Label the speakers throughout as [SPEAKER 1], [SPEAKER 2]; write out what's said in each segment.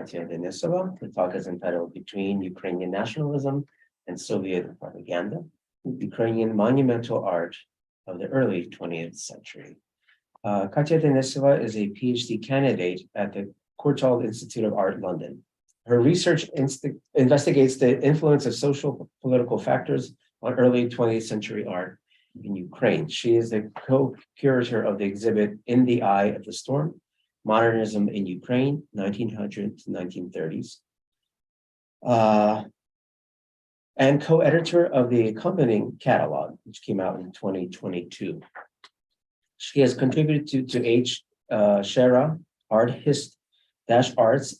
[SPEAKER 1] Katia Denysova. The talk is entitled Between Ukrainian Nationalism and Soviet Propaganda, Ukrainian Monumental Art of the Early 20th Century. Katia Denysova is a PhD candidate at the Courtauld Institute of Art, London. Her research investigates the influence of social political factors on early 20th century art in Ukraine. She is the co-curator of the exhibit In the Eye of the Storm, Modernism in Ukraine, 1900 to 1930s, and co-editor of the accompanying catalog, which came out in 2022. She has contributed to H. Shera, Arts,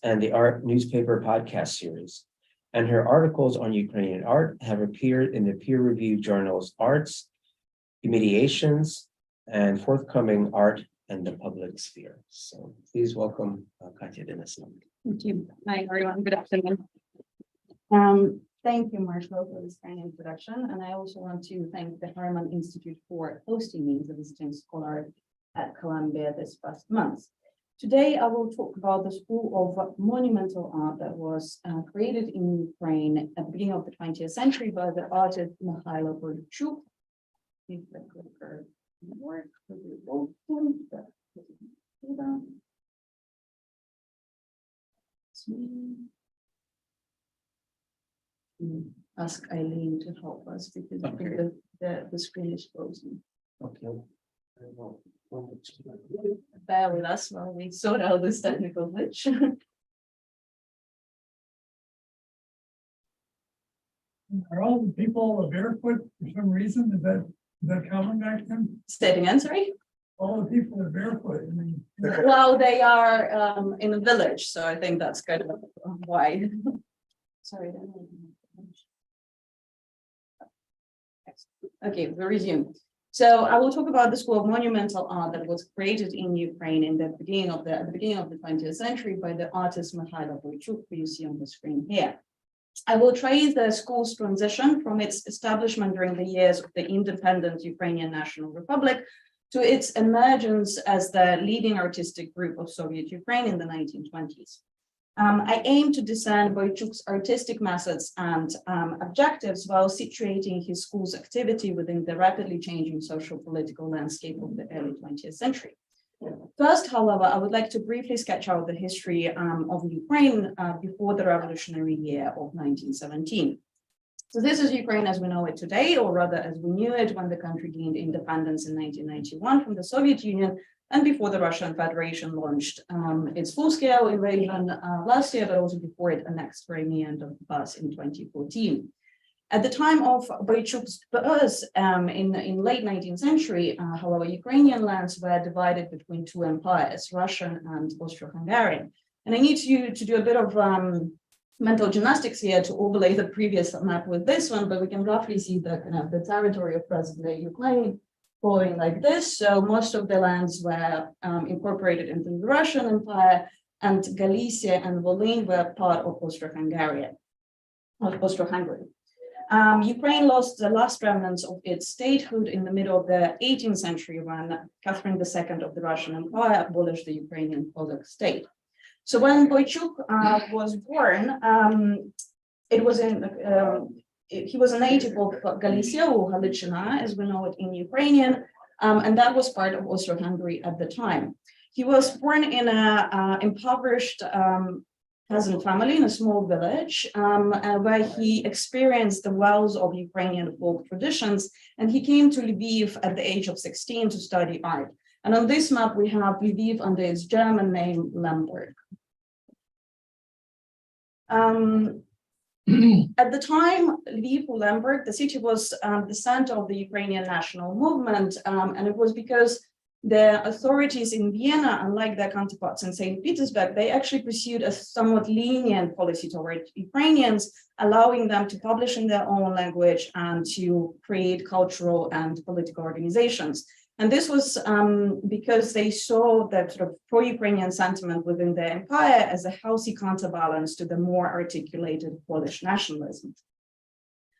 [SPEAKER 1] and the Art Newspaper podcast series. And her articles on Ukrainian art have appeared in the peer-reviewed journals Arts, Mediations, and forthcoming Art and the Public Sphere. So please welcome Katia Denysova.
[SPEAKER 2] Thank you. Hi, everyone. Good afternoon. Thank you, Mykhailo, for this kind introduction. And I also want to thank the Harriman Institute for hosting me as a visiting scholar at Columbia this past month. Today, I will talk about the School of Monumental Art that was created in Ukraine at the beginning of the 20th century by the artist Mykhailo Boichuk. If the clicker work, ask Eileen to help us because I think the screen is frozen.
[SPEAKER 1] Okay.
[SPEAKER 2] Bear with us while we sort out this technical glitch.
[SPEAKER 3] Are all the people barefoot for some reason? Is that common back then?
[SPEAKER 2] Say it again, sorry.
[SPEAKER 3] All the people are barefoot. I mean,
[SPEAKER 2] Well, they are in a village, so I think that's kind of why. Sorry. Okay, we resume. So I will talk about the School of Monumental Art that was created in Ukraine in the beginning of the 20th century by the artist Mykhailo Boichuk, who you see on the screen here. I will trace the school's transition from its establishment during the years of the independent Ukrainian National Republic to its emergence as the leading artistic group of Soviet Ukraine in the 1920s. I aim to discern Boichuk's artistic methods and objectives while situating his school's activity within the rapidly changing social political landscape of the early 20th century. First, however, I would like to briefly sketch out the history of Ukraine before the revolutionary year of 1917. So this is Ukraine as we know it today, or rather as we knew it when the country gained independence in 1991 from the Soviet Union and before the Russian Federation launched its full-scale invasion last year, but also before it annexed Crimea and Donbass in 2014. At the time of Boichuk's birth in late 19th century, however, Ukrainian lands were divided between two empires, Russian and Austro-Hungarian. And I need to do a bit of mental gymnastics here to overlay the previous map with this one, but we can roughly see the territory of present-day Ukraine going like this. So most of the lands were incorporated into the Russian Empire, and Galicia and Volhynia were part of Austro-Hungary. Ukraine lost the last remnants of its statehood in the middle of the 18th century when Catherine II of the Russian Empire abolished the Ukrainian Polak state. So when Boichuk was born, he was a native of Galicia, or Halychina, as we know it in Ukrainian, and that was part of Austro-Hungary at the time. He was born in an impoverished peasant family in a small village, where he experienced the wells of Ukrainian folk traditions, and he came to Lviv at the age of 16 to study art. And on this map, we have Lviv under its German name, Lemberg. At the time, Lviv or Lemberg, the city was the center of the Ukrainian national movement, and it was because the authorities in Vienna, unlike their counterparts in St. Petersburg, they actually pursued a somewhat lenient policy toward Ukrainians, allowing them to publish in their own language and to create cultural and political organizations. And this was because they saw that sort of pro-Ukrainian sentiment within the empire as a healthy counterbalance to the more articulated Polish nationalism.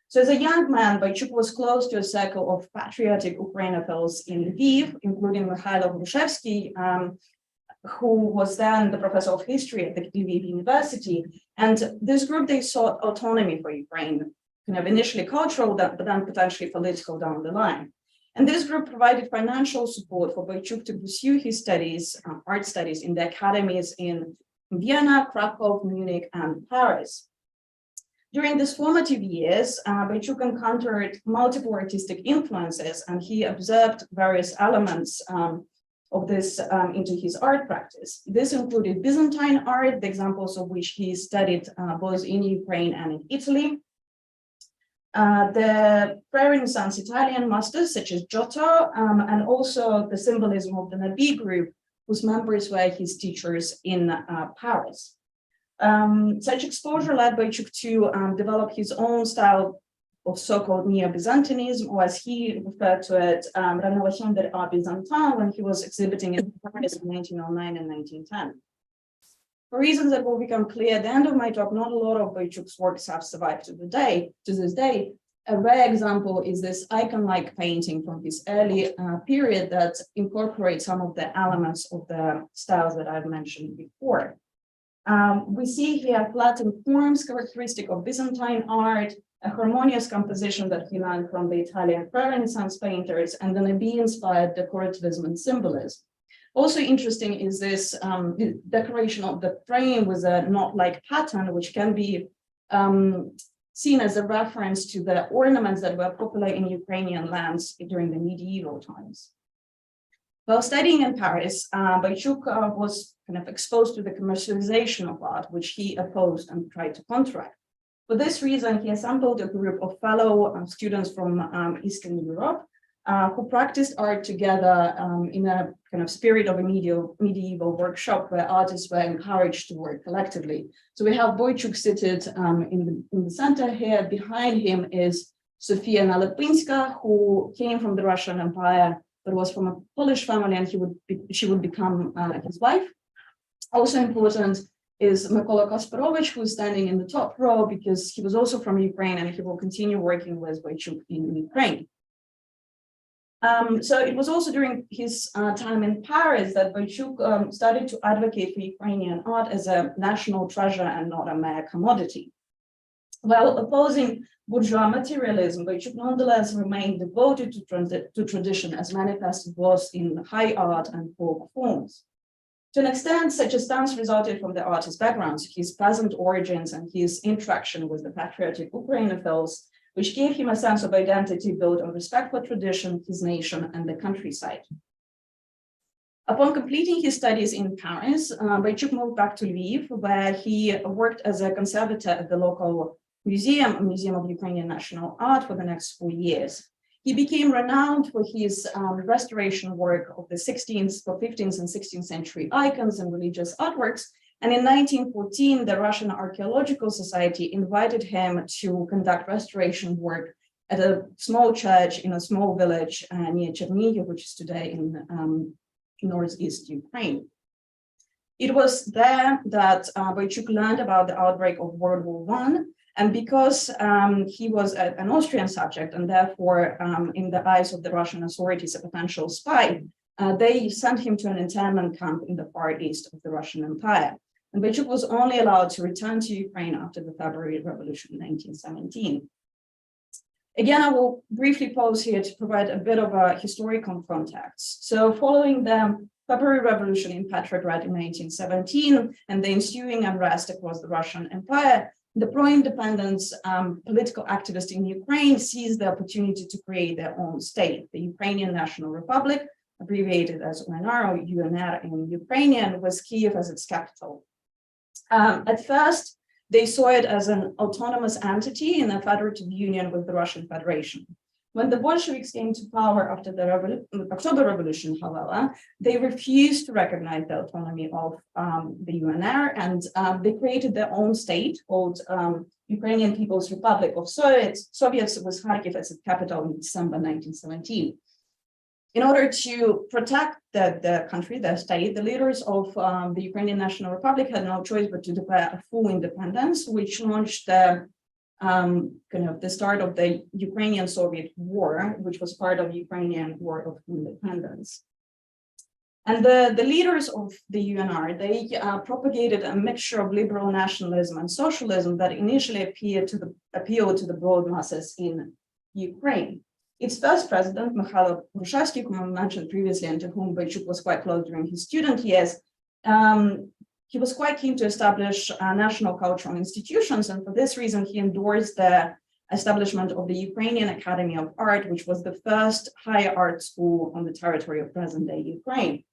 [SPEAKER 2] So as a young man, Boichuk was close to a circle of patriotic Ukrainophiles in Lviv, including Mykhailo Boichuk, who was then the professor of history at the Lviv University. And this group, they sought autonomy for Ukraine, kind of initially cultural, but then potentially political down the line. And this group provided financial support for Boichuk to pursue his studies, art studies in the academies in Vienna, Krakow, Munich, and Paris. During these formative years, Boichuk encountered multiple artistic influences, and he observed various elements of this into his art practice. This included Byzantine art, the examples of which he studied both in Ukraine and in Italy. The pre-Renaissance Italian masters such as Giotto, and also the symbolism of the Nabi group, whose members were his teachers in Paris. Such exposure led Boichuk to develop his own style of so-called Neo-Byzantinism, or as he referred to it, Rénovation de l'Art Byzantin, when he was exhibiting in Paris in 1909 and 1910. For reasons that will become clear at the end of my talk, not a lot of Boichuk's works have survived to this day. A rare example is this icon-like painting from his early period that incorporates some of the elements of the styles that I've mentioned before. We see here flattened forms characteristic of Byzantine art, a harmonious composition that he learned from the Italian pre-Renaissance painters, and then a be-inspired decorativism and symbolism. Also interesting is this decoration of the frame with a knot-like pattern, which can be seen as a reference to the ornaments that were popular in Ukrainian lands during the medieval times. While studying in Paris, Boichuk was kind of exposed to the commercialization of art, which he opposed and tried to counteract. For this reason, he assembled a group of fellow students from Eastern Europe who practiced art together in a kind of spirit of a medieval workshop where artists were encouraged to work collectively. So we have Boichuk seated in the center here. Behind him is Sofia Nalepinska, who came from the Russian Empire, but was from a Polish family, and she would become his wife. Also important is Mykhailo Kasparovich, who's standing in the top row because he was also from Ukraine, and he will continue working with Boichuk in Ukraine. So it was also during his time in Paris that Boichuk started to advocate for Ukrainian art as a national treasure and not a mere commodity. While opposing bourgeois materialism, Boichuk nonetheless remained devoted to tradition as manifested both in high art and folk forms. To an extent, such a stance resulted from the artist's backgrounds, his peasant origins, and his interaction with the patriotic Ukrainophiles, which gave him a sense of identity built on respect for tradition, his nation, and the countryside. Upon completing his studies in Paris, Boichuk moved back to Lviv, where he worked as a conservator at the local Museum of Ukrainian National Art for the next 4 years. He became renowned for his restoration work of the 15th and 16th century icons and religious artworks. And in 1914, the Russian Archaeological Society invited him to conduct restoration work at a small church in a small village near Chernihiv, which is today in northeast Ukraine. It was there that Boichuk learned about the outbreak of World War I, and because he was an Austrian subject and therefore in the eyes of the Russian authorities a potential spy, they sent him to an internment camp in the far east of the Russian Empire. And Boichuk was only allowed to return to Ukraine after the February Revolution in 1917. Again, I will briefly pause here to provide a bit of a historical context. So following the February Revolution in Petrograd in 1917 and the ensuing unrest across the Russian Empire, the pro-independence political activists in Ukraine seized the opportunity to create their own state. The Ukrainian National Republic, abbreviated as UNR or UNR in Ukrainian, with Kiev as its capital. At first, they saw it as an autonomous entity in a federative union with the Russian Federation. When the Bolsheviks came to power after the October Revolution, however, they refused to recognize the autonomy of the UNR, and they created their own state called Ukrainian People's Republic of Soviets, with Kharkiv as its capital in December 1917. In order to protect the country, the state, the leaders of the Ukrainian National Republic had no choice but to declare a full independence, which launched the the start of the Ukrainian-Soviet War, which was part of Ukrainian War of Independence. And the leaders of the UNR, they propagated a mixture of liberal nationalism and socialism that initially appealed to the broad masses in Ukraine. Its first president, Mykhailo Boichuk, whom I mentioned previously, and to whom Boichuk was quite close during his student years, he was quite keen to establish national cultural institutions, and for this reason, he endorsed the establishment of the Ukrainian Academy of Art, which was the first higher art school on the territory of present-day Ukraine.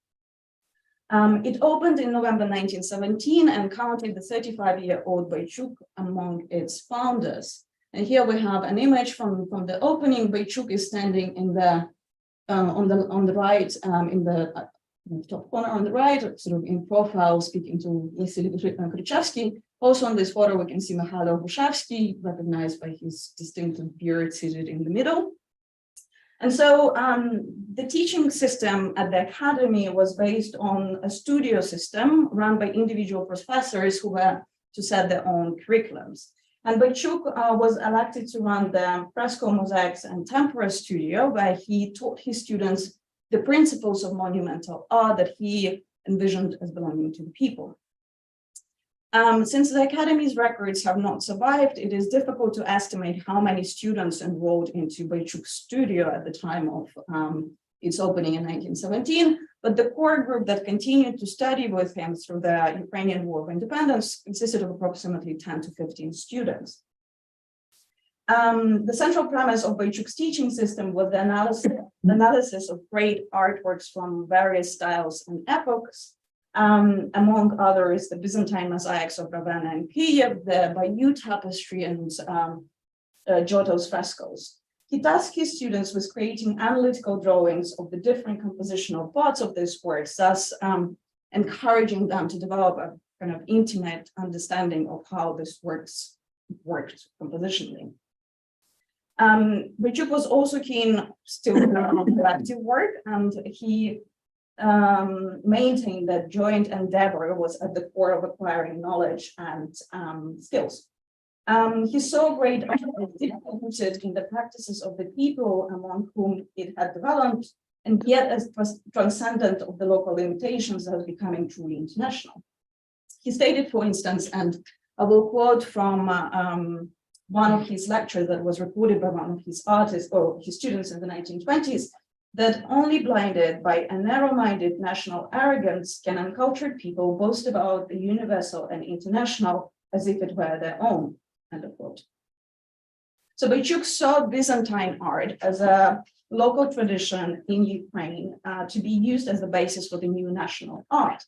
[SPEAKER 2] It opened in November 1917 and counted the 35-year-old Boichuk among its founders. And here we have an image from the opening. Boichuk is standing in the on the right, in the top corner on the right, sort of in profile, speaking to Vasily Khrushchevsky. Also on this photo, we can see Mykhailo Boichuk, recognized by his distinctive beard, seated in the middle. And so the teaching system at the academy was based on a studio system run by individual professors who were to set their own curriculums. And Boichuk was elected to run the fresco, mosaics, and tempera studio, where he taught his students the principles of monumental art that he envisioned as belonging to the people. Since the Academy's records have not survived, it is difficult to estimate how many students enrolled into Boichuk's studio at the time of its opening in 1917, but the core group that continued to study with him through the Ukrainian War of Independence consisted of approximately 10 to 15 students. The central premise of Boichuk's teaching system was the analysis of great artworks from various styles and epochs, among others, the Byzantine mosaics of Ravenna and Kiev, the Bayeux tapestry, and Giotto's frescoes. He tasked his students with creating analytical drawings of the different compositional parts of these works, thus encouraging them to develop a kind of intimate understanding of how these works worked compositionally. Boichuk was also keen still on collective work, and he maintained that joint endeavor was at the core of acquiring knowledge and skills. He saw great art rooted in the practices of the people among whom it had developed, and yet as transcendent of the local limitations as becoming truly international. He stated, for instance, and I will quote from one of his lectures that was recorded by one of his artists or his students in the 1920s, that only blinded by a narrow-minded national arrogance can uncultured people boast about the universal and international as if it were their own, end of quote. So Boichuk saw Byzantine art as a local tradition in Ukraine to be used as the basis for the new national art.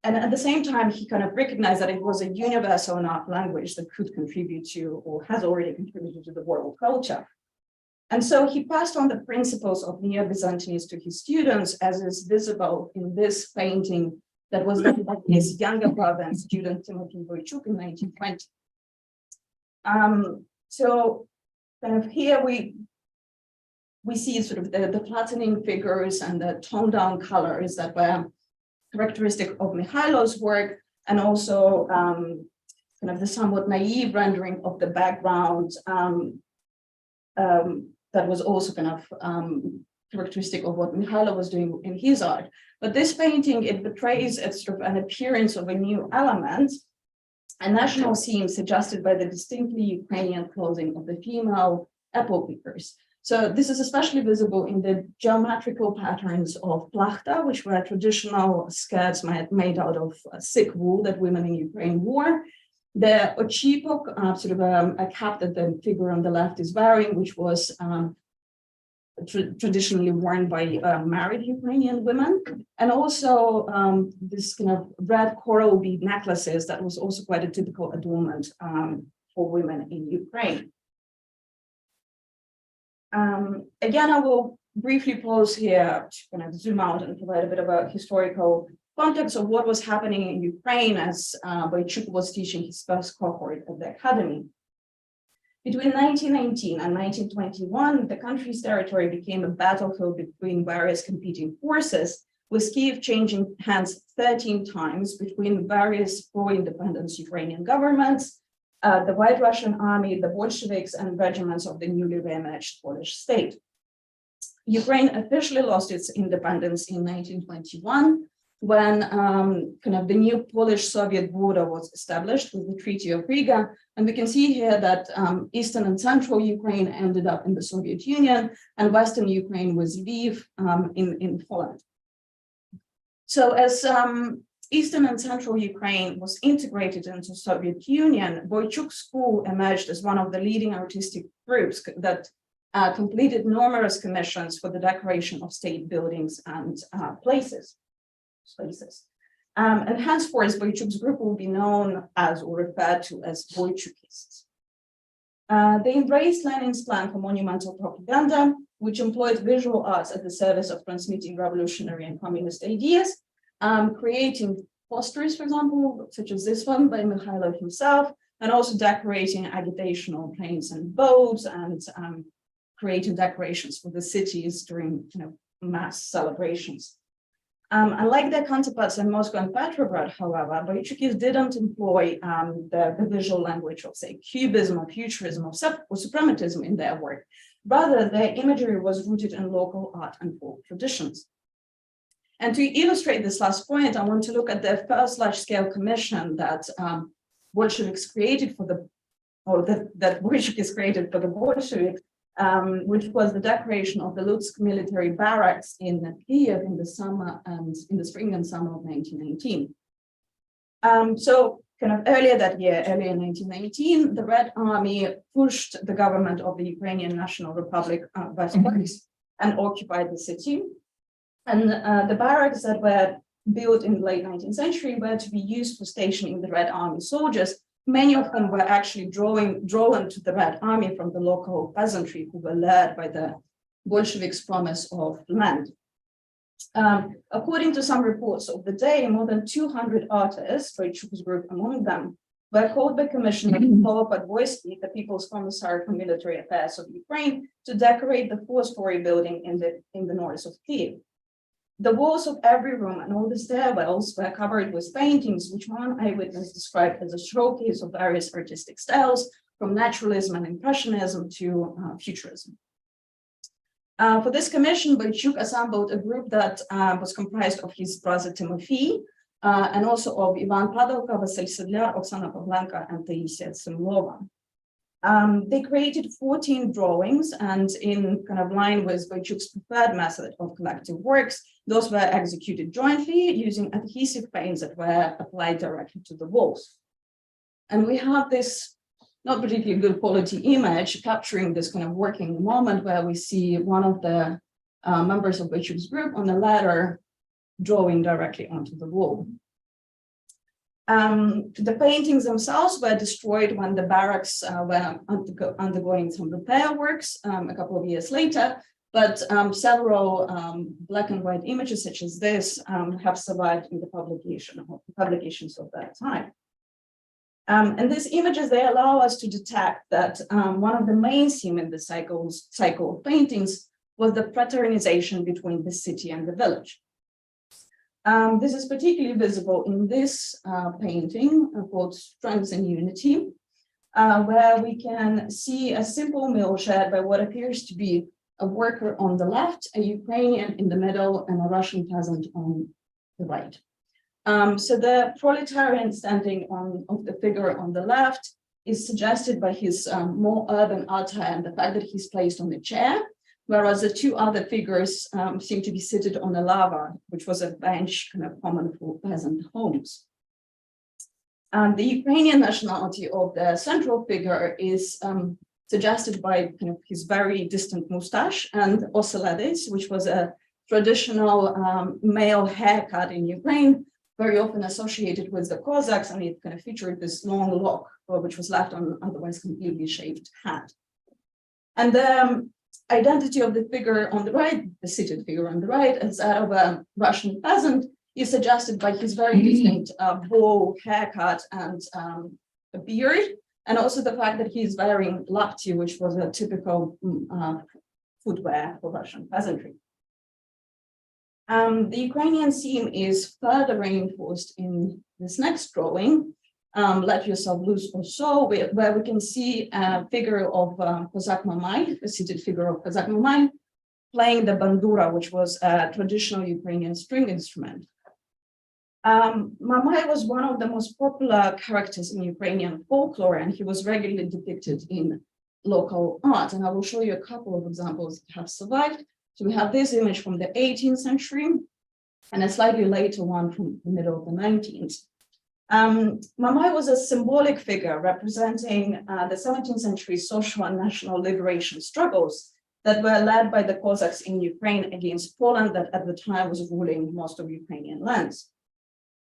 [SPEAKER 2] And at the same time, he kind of recognized that it was a universal art language that could contribute to, or has already contributed to, the world culture. And so he passed on the principles of Neo-Byzantinism to his students, as is visible in this painting that was done by his younger brother and student Timothy Boichuk in 1920. So kind of here we see sort of the flattening figures and the toned down colors that were characteristic of Mykhailo's work, and also kind of the somewhat naive rendering of the background that was also kind of characteristic of what Mykhailo was doing in his art. But this painting, it betrays a sort of an appearance of a new element, a national theme suggested by the distinctly Ukrainian clothing of the female epoch pickers. So this is especially visible in the geometrical patterns of plachta, which were traditional skirts made out of thick wool that women in Ukraine wore. The ochipok, sort of a cap that the figure on the left is wearing, which was traditionally worn by married Ukrainian women, and also this kind of red coral bead necklaces that was also quite a typical adornment for women in Ukraine. Again, I will briefly pause here to kind of zoom out and provide a bit of a historical context of what was happening in Ukraine as Boichuk was teaching his first cohort at the academy. Between 1919 and 1921, the country's territory became a battlefield between various competing forces, with Kiev changing hands 13 times between various pro-independence Ukrainian governments, the White Russian Army, the Bolsheviks, and regiments of the newly re-emerged Polish state. Ukraine officially lost its independence in 1921 when kind of the new Polish-Soviet border was established with the Treaty of Riga. And we can see here that Eastern and Central Ukraine ended up in the Soviet Union and Western Ukraine was Lviv in Poland. So as Eastern and Central Ukraine was integrated into Soviet Union, Boichuk School emerged as one of the leading artistic groups that completed numerous commissions for the decoration of state buildings and places. And henceforth, Boichuk's group will be known as or referred to as Boichukists. They embraced Lenin's plan for monumental propaganda, which employed visual arts at the service of transmitting revolutionary and communist ideas, creating posters, for example, such as this one by Mykhailo himself, and also decorating agitational trains and boats and creating decorations for the cities during mass celebrations. Unlike their counterparts in Moscow and Petrograd, however, Boichukis didn't employ the visual language of, say, cubism or futurism or suprematism in their work. Rather, their imagery was rooted in local art and folk traditions. And to illustrate this last point, I want to look at the first large-scale commission that Bolsheviks created for the, or that Bolsheviks created for the Bolsheviks, which was the decoration of the Lux military barracks in Kiev in the spring and summer of 1919. So kind of earlier that year, earlier in 1919, the Red Army pushed the government of the Ukrainian National Republic westwards and occupied the city. And the barracks that were built in the late 19th century were to be used for stationing the Red Army soldiers, many of whom were actually drawn to the Red Army from the local peasantry who were lured by the Bolsheviks' promise of land. According to some reports of the day, more than 200 artists, Boichuk's group among them, were called by Commissioner Voicists, the People's Commissar for Military Affairs of Ukraine, to decorate the four-story building in the north of Kiev. The walls of every room and all the stairwells were covered with paintings, which one eyewitness described as a showcase of various artistic styles, from naturalism and impressionism to futurism. For this commission, Boichuk assembled a group that was comprised of his brother Timofey, and also of Ivan Padalka, Vasil Sedlyar, Oksana Pavlenka, and Taisia Simlova. They created 14 drawings, and in kind of line with Boichuk's preferred method of collective works, those were executed jointly using adhesive paints that were applied directly to the walls. And we have this not particularly good quality image capturing this kind of working moment where we see one of the members of Boichuk's group on a ladder drawing directly onto the wall. The paintings themselves were destroyed when the barracks were undergoing some repair works a couple of years later, but several black and white images such as this have survived in the publications of that time. And these images, they allow us to detect that one of the main themes in the cycle of paintings was the fraternization between the city and the village. This is particularly visible in this painting called Strands in Unity, where we can see a simple mill shared by what appears to be a worker on the left, a Ukrainian in the middle, and a Russian peasant on the right. So the proletarian standing of the figure on the left is suggested by his more urban attire and the fact that he's placed on a chair, whereas the two other figures seem to be seated on a lava, which was a bench kind of common for peasant homes. The Ukrainian nationality of the central figure is suggested by kind of his very distant mustache and oseledis, which was a traditional male haircut in Ukraine, very often associated with the Cossacks, and it kind of featured this long lock, which was left on otherwise completely shaved head. And the identity of the figure on the right, the seated figure on the right, as that of a Russian peasant, is suggested by his very distinct bow haircut and a beard, and also the fact that he's wearing lapti, which was a typical footwear for Russian peasantry. The Ukrainian theme is further reinforced in this next drawing, Let Yourself Loose or So, where we can see a figure of Kozak Mamai, a seated figure of Kozak Mamai, playing the bandura, which was a traditional Ukrainian string instrument. Mamai was one of the most popular characters in Ukrainian folklore, and he was regularly depicted in local art. And I will show you a couple of examples that have survived. So we have this image from the 18th century and a slightly later one from the middle of the 19th. Mamai was a symbolic figure representing the 17th century social and national liberation struggles that were led by the Cossacks in Ukraine against Poland, that at the time was ruling most of Ukrainian lands.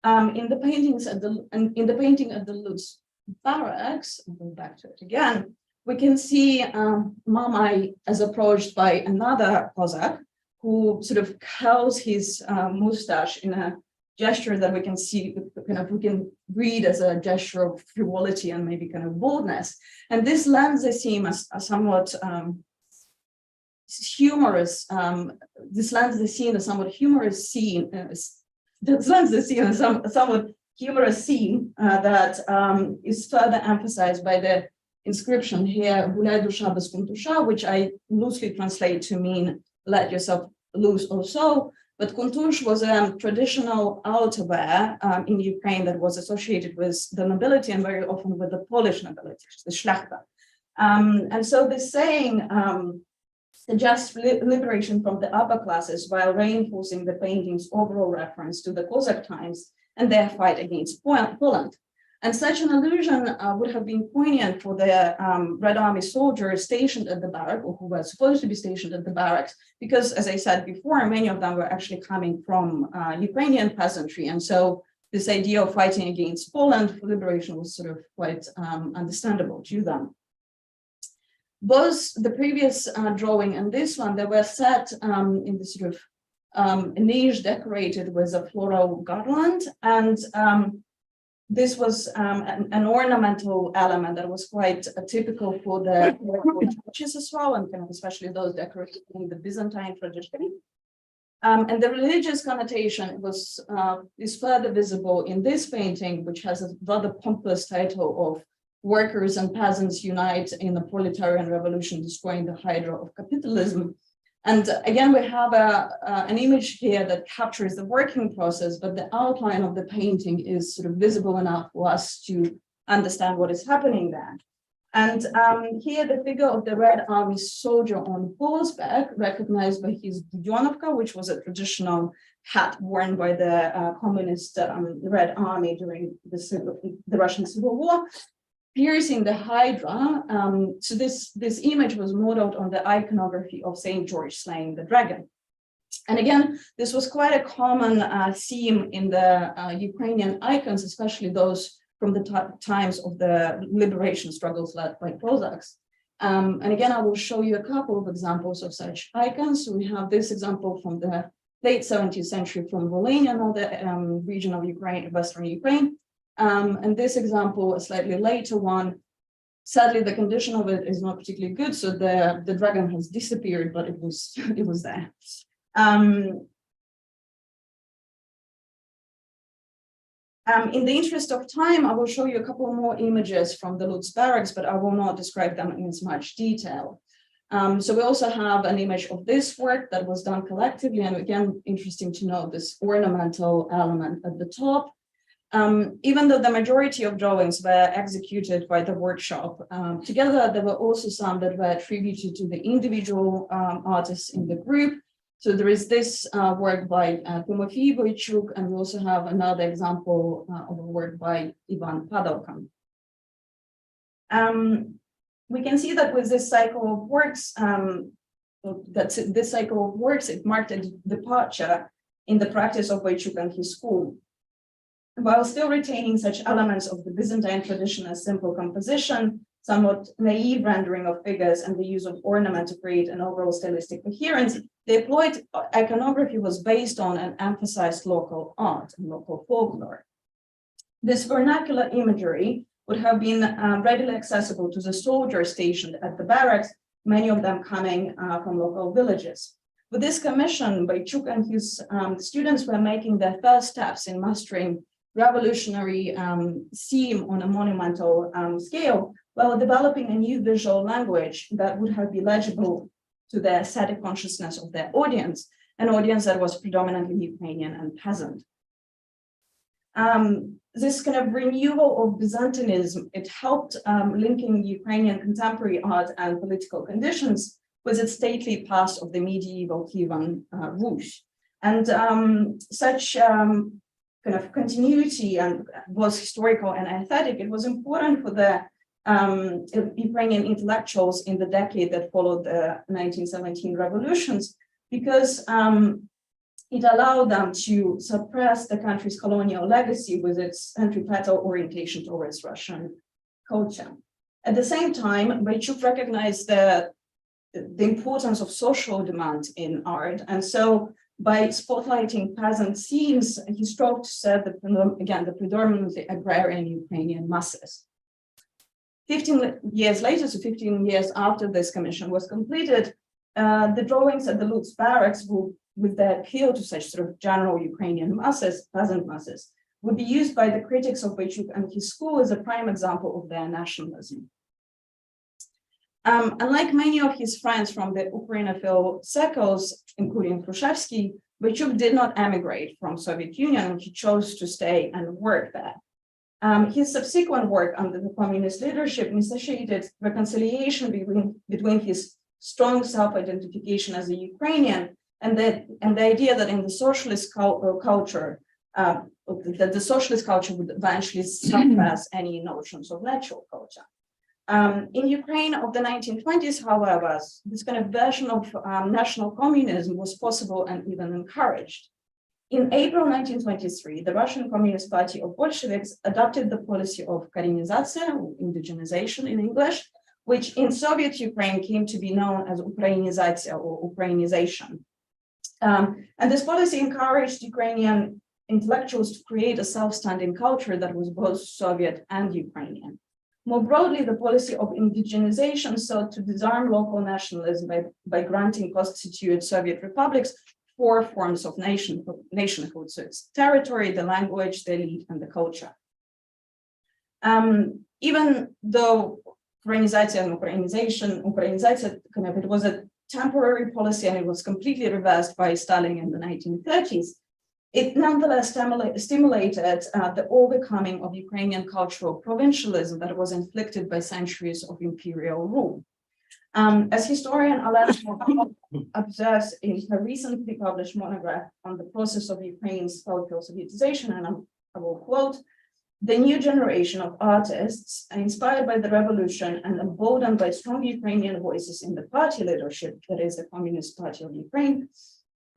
[SPEAKER 2] In the painting at the Lux Barracks, I'll go back to it again, we can see Mamai as approached by another Cossack who sort of curls his mustache in a gesture that we can see, we can read as a gesture of frivolity and maybe kind of boldness. And this lends the scene as a somewhat humorous, this lends the scene a somewhat humorous scene, somewhat humorous scene that is further emphasized by the inscription here, which I loosely translate to mean let yourself loose or so. But kuntush was a traditional outerwear in Ukraine that was associated with the nobility and very often with the Polish nobility, the szlachta. And so this saying suggests liberation from the upper classes while reinforcing the painting's overall reference to the Cossack times and their fight against Poland. And such an allusion would have been poignant for the Red Army soldiers stationed at the barrack, or who were supposed to be stationed at the barracks, because, as I said before, many of them were actually coming from Ukrainian peasantry. And so this idea of fighting against Poland for liberation was sort of quite understandable to them. Both the previous drawing and this one, they were set in this sort of niche decorated with a floral garland, and this was an ornamental element that was quite typical for the churches as well, and kind of especially those decorated in the Byzantine tradition. And the religious connotation is further visible in this painting, which has a rather pompous title of "Workers and Peasants Unite in the Proletarian Revolution, Destroying the Hydra of Capitalism." And again, we have an image here that captures the working process, but the outline of the painting is sort of visible enough for us to understand what is happening there. And here the figure of the Red Army soldier on horseback, recognized by his budyonovka, which was a traditional hat worn by the communist Red Army during the Russian Civil War, piercing the Hydra. So this image was modeled on the iconography of St. George slaying the dragon. And again, this was quite a common theme in the Ukrainian icons, especially those from the times of the liberation struggles led by Cossacks. And again, I will show you a couple of examples of such icons. So we have this example from the late 17th century from Volhynia, another region of Ukraine, Western Ukraine. And this example, a slightly later one, sadly, the condition of it is not particularly good. So the dragon has disappeared, but it was there. In the interest of time, I will show you a couple more images from the Lux Barracks, but I will not describe them in as much detail. So we also have an image of this work that was done collectively. And again, interesting to note this ornamental element at the top. Even though the majority of drawings were executed by the workshop, together there were also some that were attributed to the individual artists in the group. So there is this work by Mykhailo Boichuk, and we also have another example of a work by Ivan Padalkan. We can see that with this cycle of works, it marked a departure in the practice of Boichuk and his school, while still retaining such elements of the Byzantine tradition as simple composition, somewhat naive rendering of figures, and the use of ornament to create an overall stylistic coherence. The employed iconography was based on and emphasized local art and local folklore. This vernacular imagery would have been readily accessible to the soldiers stationed at the barracks, many of them coming from local villages. With this commission, Boichuk and his students were making their first steps in mastering revolutionary theme on a monumental scale, while developing a new visual language that would have been legible to the aesthetic consciousness of their audience, an audience that was predominantly Ukrainian and peasant. This kind of renewal of Byzantinism, it helped linking Ukrainian contemporary art and political conditions with its stately past of the medieval Kievan Rus. And such kind of continuity and was historical and aesthetic. It was important for the Ukrainian intellectuals in the decade that followed the 1917 revolutions, because it allowed them to suppress the country's colonial legacy with its centripetal orientation towards Russian culture. At the same time, Boichuk recognized the importance of social demand in art. And so by spotlighting peasant scenes, he strove to set the predominantly agrarian Ukrainian masses. 15 years later, so 15 years after this commission was completed, the drawings at the Lux Barracks with their appeal to such sort of general Ukrainian masses, peasant masses, would be used by the critics of Boichuk and his school as a prime example of their nationalism. Unlike many of his friends from the Ukrainophile circles, including Khrushchevsky, Boichuk did not emigrate from Soviet Union, and he chose to stay and work there. His subsequent work under the communist leadership necessitated reconciliation between his strong self-identification as a Ukrainian and the idea that in the socialist culture, that the socialist culture would eventually suppress any notions of natural culture. In Ukraine of the 1920s, however, this kind of version of national communism was possible and even encouraged. In April 1923, the Russian Communist Party of Bolsheviks adopted the policy of Korenizatsiya, indigenization in English, which in Soviet Ukraine came to be known as Ukrainizatsiya or Ukrainization. And this policy encouraged Ukrainian intellectuals to create a self-standing culture that was both Soviet and Ukrainian. More broadly, the policy of indigenization sought to disarm local nationalism by granting constituted Soviet republics 4 forms of nationhood. So it's territory, the language, the elite, and the culture. Even though Ukrainizatsiya and Ukrainizatsiya it was a temporary policy and it was completely reversed by Stalin in the 1930s, it nonetheless stimulated the overcoming of Ukrainian cultural provincialism that was inflicted by centuries of imperial rule. As historian Alena observes in her recently published monograph on the process of Ukraine's cultural Sovietization, and I will quote, "The new generation of artists, inspired by the revolution and emboldened by strong Ukrainian voices in the party leadership, that is the Communist Party of Ukraine,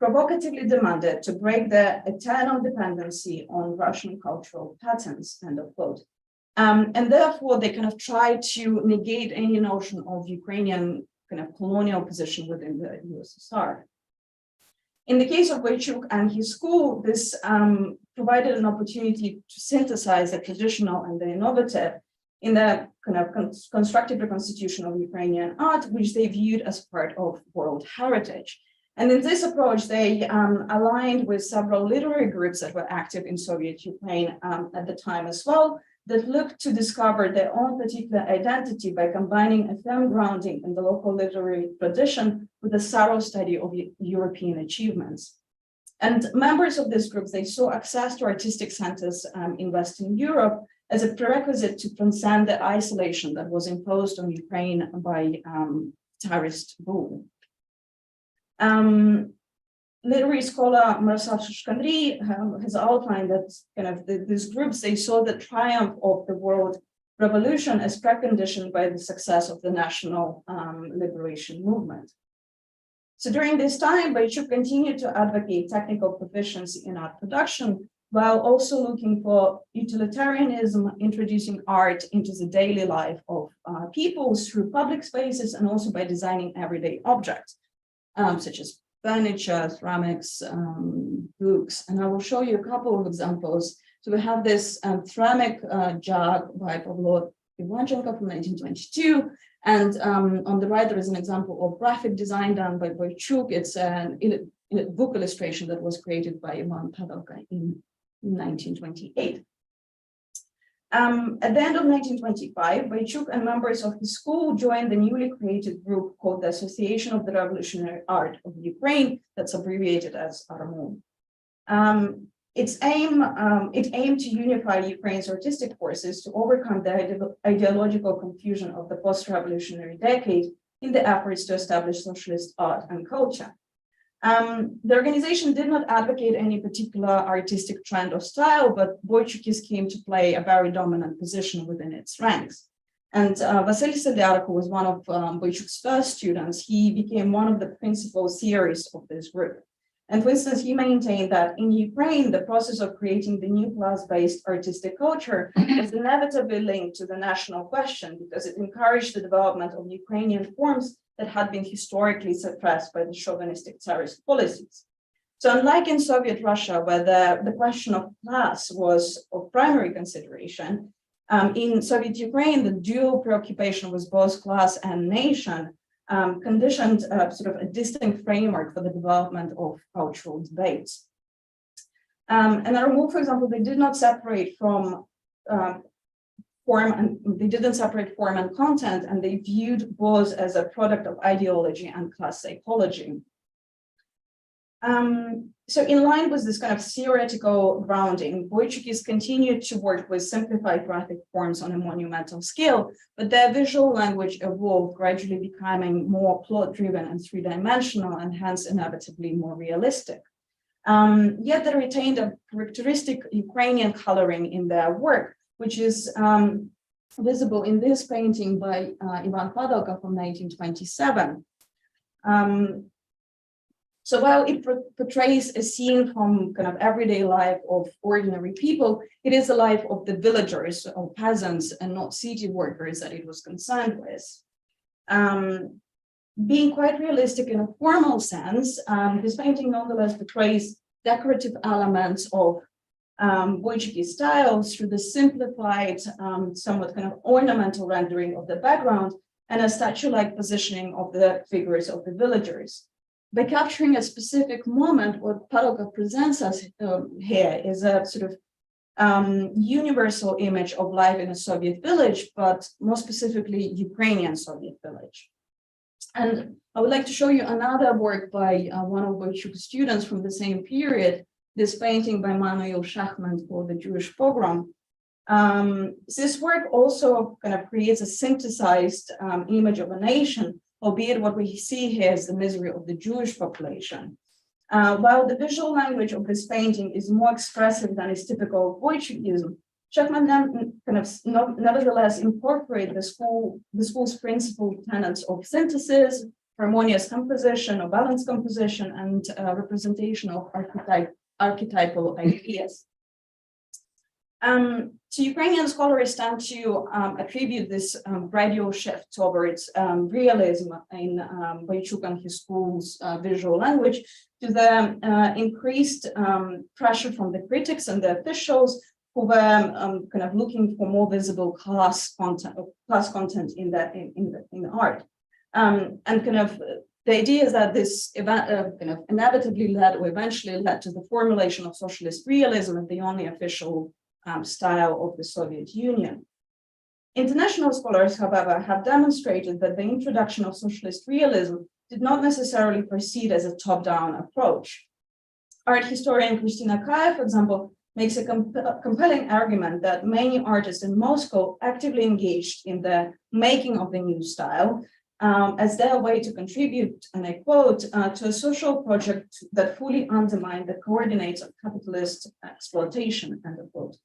[SPEAKER 2] provocatively demanded to break the eternal dependency on Russian cultural patterns," end of quote. And therefore, they kind of tried to negate any notion of Ukrainian kind of colonial position within the USSR. In the case of Boichuk and his school, this provided an opportunity to synthesize the traditional and the innovative in the kind of constructive reconstitution of Ukrainian art, which they viewed as part of world heritage. And in this approach, they aligned with several literary groups that were active in Soviet Ukraine at the time as well, that looked to discover their own particular identity by combining a firm grounding in the local literary tradition with a thorough study of European achievements. And members of this group, they saw access to artistic centers in Western Europe as a prerequisite to transcend the isolation that was imposed on Ukraine by Tsarist rule. Literary scholar Miroslav Shishkandri has outlined that kind of these groups, they saw the triumph of the world revolution as preconditioned by the success of the national liberation movement. So during this time, Boichuk continued to advocate technical proficiency in art production, while also looking for utilitarianism, introducing art into the daily life of people through public spaces and also by designing everyday objects, such as furniture, ceramics, books, and I will show you a couple of examples. So we have this ceramic jug by Pavlo Ivanchenko from 1922, and on the right there is an example of graphic design done by Boichuk. It's a book illustration that was created by Ivan Pavelka in 1928. At the end of 1925, Boichuk and members of his school joined the newly created group called the Association of the Revolutionary Art of Ukraine, that's abbreviated as ARMON. It aimed to unify Ukraine's artistic forces to overcome the ideological confusion of the post-revolutionary decade in the efforts to establish socialist art and culture. The organization did not advocate any particular artistic trend or style, but Boichuk came to play a very dominant position within its ranks. And Vasily Solyar, who was one of Boichuk's first students, he became one of the principal theorists of this group. And for instance, he maintained that in Ukraine, the process of creating the new class-based artistic culture was inevitably linked to the national question because it encouraged the development of Ukrainian forms that had been historically suppressed by the chauvinistic Tsarist policies. So unlike in Soviet Russia, where the question of class was of primary consideration, in Soviet Ukraine, the dual preoccupation with both class and nation conditioned sort of a distinct framework for the development of cultural debates. And ARMON, for example, they did not separate from form and content, and they viewed both as a product of ideology and class psychology. So in line with this kind of theoretical grounding, Boichuk continued to work with simplified graphic forms on a monumental scale, but their visual language evolved, gradually becoming more plot-driven and three-dimensional, and hence inevitably more realistic. Yet they retained a characteristic Ukrainian coloring in their work, which is visible in this painting by Ivan Padalka from 1927. So while it portrays a scene from kind of everyday life of ordinary people, it is the life of the villagers or peasants and not city workers that it was concerned with. Being quite realistic in a formal sense, this painting nonetheless portrays decorative elements of Boichuk's style through the simplified, somewhat kind of ornamental rendering of the background and a statue-like positioning of the figures of the villagers. By capturing a specific moment, what Padalka presents us here is a sort of universal image of life in a Soviet village, but more specifically, Ukrainian Soviet village. And I would like to show you another work by one of Boichuk's students from the same period, this painting by Manuel Shachman called The Jewish Pogrom. This work also kind of creates a synthesized image of a nation, albeit what we see here is the misery of the Jewish population. While the visual language of this painting is more expressive than is typical of Boichukism, Shachman kind of nevertheless incorporate the school's principal tenets of synthesis, harmonious composition or balanced composition, and representation of archetypal ideas. So Ukrainian scholars tend to attribute this gradual shift towards realism in Boichuk and his school's visual language to the increased pressure from the critics and the officials who were kind of looking for more visible class content in the art. And kind of the idea is that this event kind of inevitably led or eventually led to the formulation of socialist realism as the only official style of the Soviet Union. International scholars, however, have demonstrated that the introduction of socialist realism did not necessarily proceed as a top-down approach. Art historian Kristina Kaya, for example, makes a compelling argument that many artists in Moscow actively engaged in the making of the new style as their way to contribute, and I quote, to a social project that fully undermined the coordinates of capitalist exploitation, end of quote.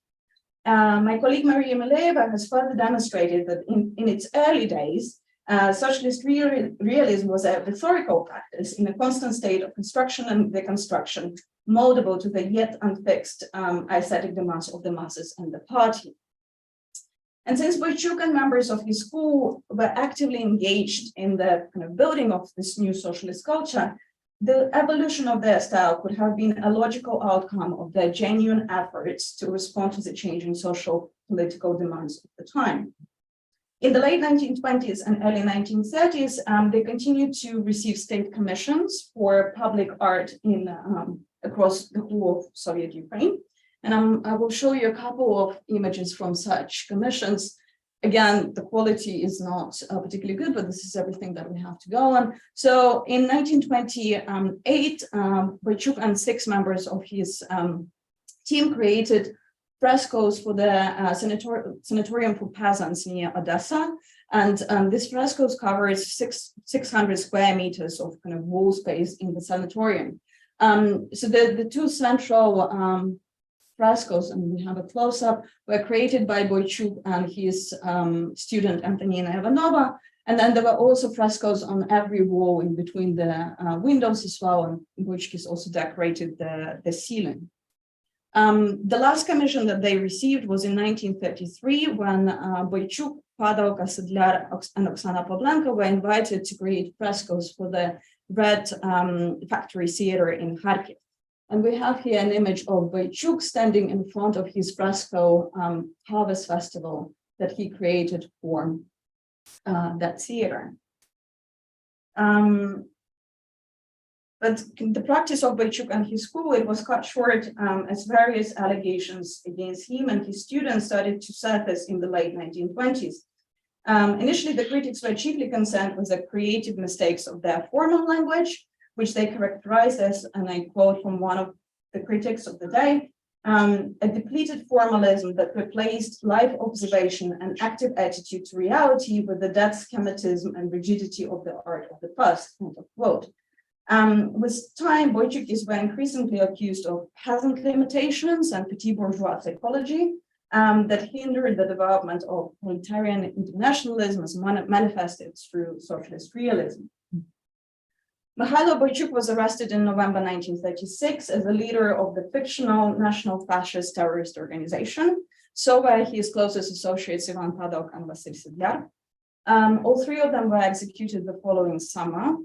[SPEAKER 2] My colleague Maria Mileva has further demonstrated that in its early days, socialist realism was a rhetorical practice in a constant state of construction and deconstruction, moldable to the yet unfixed aesthetic demands of the masses and the party. And since Boichuk and members of his school were actively engaged in the kind of building of this new socialist culture, the evolution of their style could have been a logical outcome of their genuine efforts to respond to the changing social political demands of the time. In the late 1920s and early 1930s, they continued to receive state commissions for public art in across the whole of Soviet Ukraine. And I will show you a couple of images from such commissions. Again, the quality is not particularly good, but this is everything that we have to go on. So in 1928, Boichuk and 6 members of his team created frescoes for the sanatorium for peasants near Odessa. And this frescoes covers 600 square meters of kind of wall space in the sanatorium. So the 2 central frescoes, and we have a close-up, were created by Boichuk and his student Antonina Ivanova. And then there were also frescoes on every wall in between the windows as well. And Boichuk has also decorated the ceiling. The last commission that they received was in 1933 when Boichuk, Pavel Kasedlar, and Oksana Pavlenko were invited to create frescoes for the Red Factory Theater in Kharkiv. And we have here an image of Boichuk standing in front of his fresco Harvest Festival that he created for that theater. But the practice of Boichuk and his school, it was cut short as various allegations against him and his students started to surface in the late 1920s. Initially, the critics were chiefly concerned with the creative mistakes of their formal language, which they characterized as, and I quote from one of the critics of the day, a depleted formalism that replaced life observation and active attitude to reality with the dead schematism and rigidity of the art of the past, end of quote. With time, Boichukis were increasingly accused of peasant limitations and petit bourgeois psychology that hindered the development of proletarian internationalism as manifested through socialist realism. Mykhailo Boichuk was arrested in November 1936 as a leader of the fictional National Fascist Terrorist Organization. So were his closest associates Ivan Padok and Vasil Sidlar. All 3 of them were executed the following summer.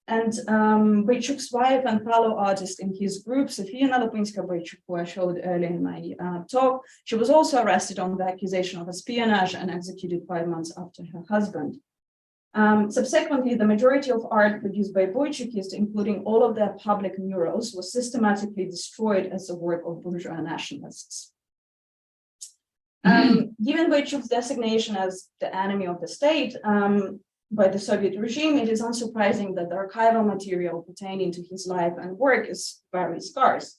[SPEAKER 2] Boichuk's wife and fellow artist in his group, Sofia Nalopinska-Boichuk, who I showed earlier in my talk, she was also arrested on the accusation of espionage and executed 5 months after her husband. Subsequently, the majority of art produced by Boichukists, including all of their public murals, was systematically destroyed as a work of bourgeois nationalists. Given Boichuk's designation as the enemy of the state by the Soviet regime, it is unsurprising that the archival material pertaining to his life and work is very scarce.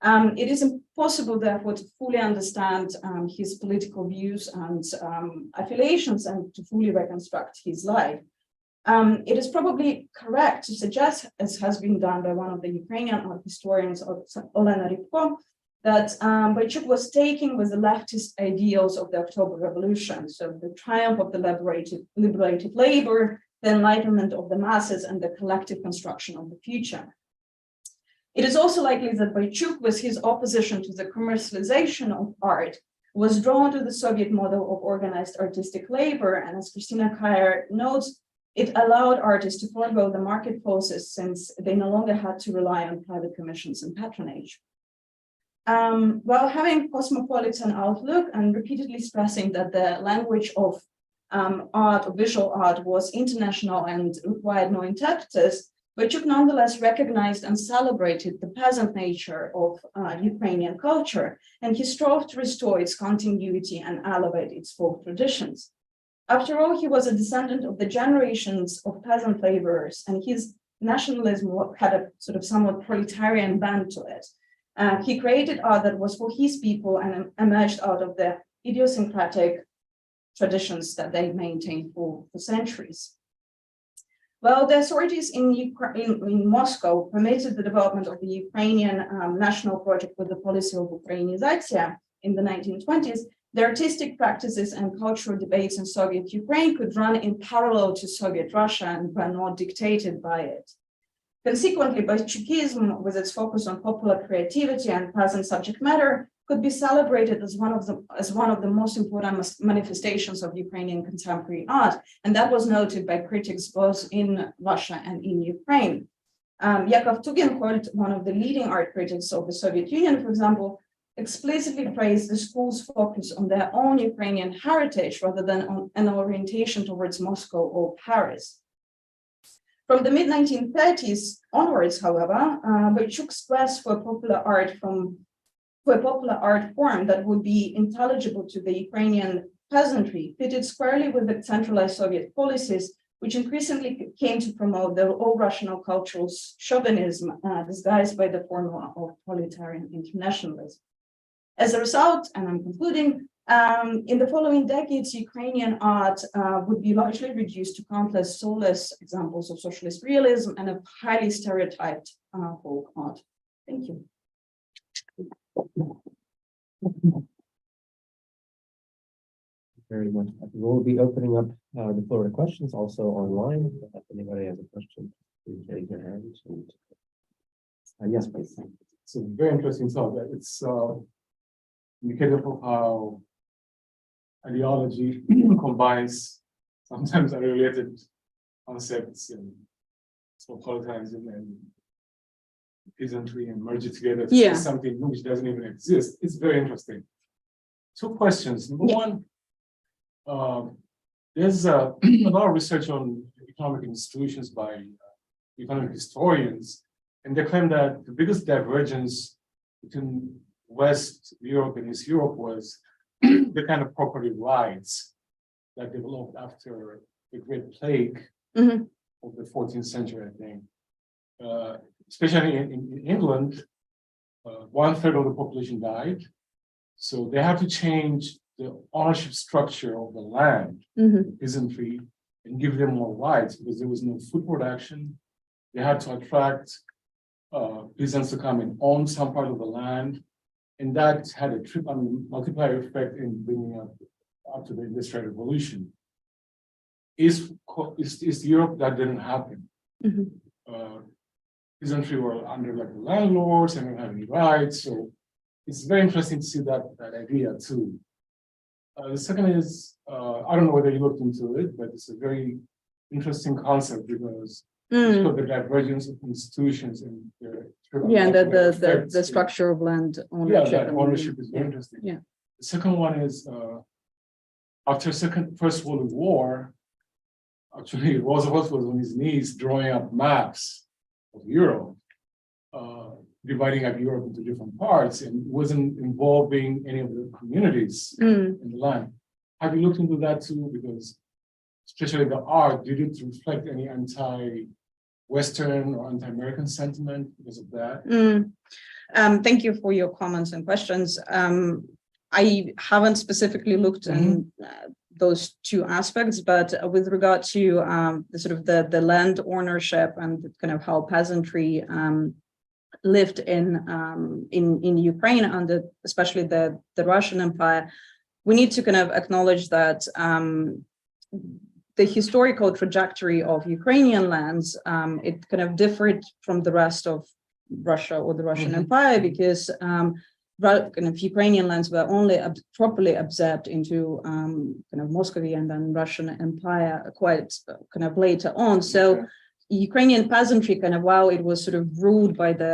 [SPEAKER 2] It is impossible, therefore, to fully understand his political views and affiliations and to fully reconstruct his life. It is probably correct to suggest, as has been done by one of the Ukrainian art historians, Olena Rybko, that Boichuk was taking with the leftist ideals of the October Revolution, so the triumph of the liberated labor, the enlightenment of the masses, and the collective construction of the future. It is also likely that Boichuk, with his opposition to the commercialization of art, was drawn to the Soviet model of organized artistic labor, and as Christina Kyer notes, it allowed artists to forego the market forces since they no longer had to rely on private commissions and patronage. While having cosmopolitan outlook and repeatedly stressing that the language of art or visual art was international and required no interpreters, Boichuk nonetheless recognized and celebrated the peasant nature of Ukrainian culture, and he strove to restore its continuity and elevate its folk traditions. After all, he was a descendant of the generations of peasant laborers, and his nationalism had a sort of somewhat proletarian bent to it. He created art that was for his people and emerged out of the idiosyncratic traditions that they maintained for centuries. Well, the authorities in Moscow permitted the development of the Ukrainian national project with the policy of Ukrainianization in the 1920s. The artistic practices and cultural debates in Soviet Ukraine could run in parallel to Soviet Russia and were not dictated by it. Consequently, Boichukism, with its focus on popular creativity and peasant subject matter, could be celebrated as one of the most important manifestations of Ukrainian contemporary art, and that was noted by critics both in Russia and in Ukraine. Yakov Tugin, called one of the leading art critics of the Soviet Union, for example, explicitly praised the school's focus on their own Ukrainian heritage rather than on an orientation towards Moscow or Paris. From the mid-1930s onwards, however, Boichuk's quest for popular art from for a popular art form that would be intelligible to the Ukrainian peasantry fitted squarely with the centralized Soviet policies, which increasingly came to promote the all-Russian cultural chauvinism disguised by the formula of proletarian internationalism. As a result, and I'm concluding, in the following decades, Ukrainian art would be largely reduced to countless soulless examples of socialist realism and of highly stereotyped folk art. Thank you.
[SPEAKER 1] Very much. We'll be opening up the floor to questions also online. If anybody has a question, please raise your hand. Yes, please.
[SPEAKER 4] It's a very interesting talk. It's indicative of how ideology combines sometimes unrelated concepts and totalitarianism and peasantry and merge it together to
[SPEAKER 2] Yeah.
[SPEAKER 4] something which doesn't even exist. It's very interesting. Two questions. Number one, there's a lot of research on economic institutions by economic historians, and they claim that the biggest divergence between West Europe and East Europe was the kind of property rights that developed after the Great Plague of the 14th century, I think. Especially in England, 1/3 of the population died. So they had to change the ownership structure of the land, the peasantry, and give them more rights because there was no food production. They had to attract peasants to come and own some part of the land. And that had a multiplier effect in bringing up to the Industrial Revolution. Is Europe, that didn't happen. Peasantry were under like the landlords and didn't have any rights. So it's very interesting to see that idea too. The second is, I don't know whether you looked into it, but it's a very interesting concept because of the divergence of institutions and
[SPEAKER 2] and the structure of land ownership.
[SPEAKER 4] Yeah, that ownership is very interesting.
[SPEAKER 2] Yeah.
[SPEAKER 4] The second one is after First World War, actually Roosevelt was on his knees drawing up maps of Europe, dividing up Europe into different parts, and wasn't involving any of the communities in the land. Have you looked into that too? Because especially the art, did it reflect any anti-Western or anti-American sentiment because of that?
[SPEAKER 2] Thank you for your comments and questions. I haven't specifically looked in those two aspects, but with regard to the sort of the land ownership and kind of how peasantry lived in Ukraine under especially the Russian Empire, we need to kind of acknowledge that the historical trajectory of Ukrainian lands, it kind of differed from the rest of Russia or the Russian Empire because kind of Ukrainian lands were only properly absorbed into kind of Muscovy and then Russian Empire quite kind of later on. So Ukrainian peasantry, kind of while it was sort of ruled by the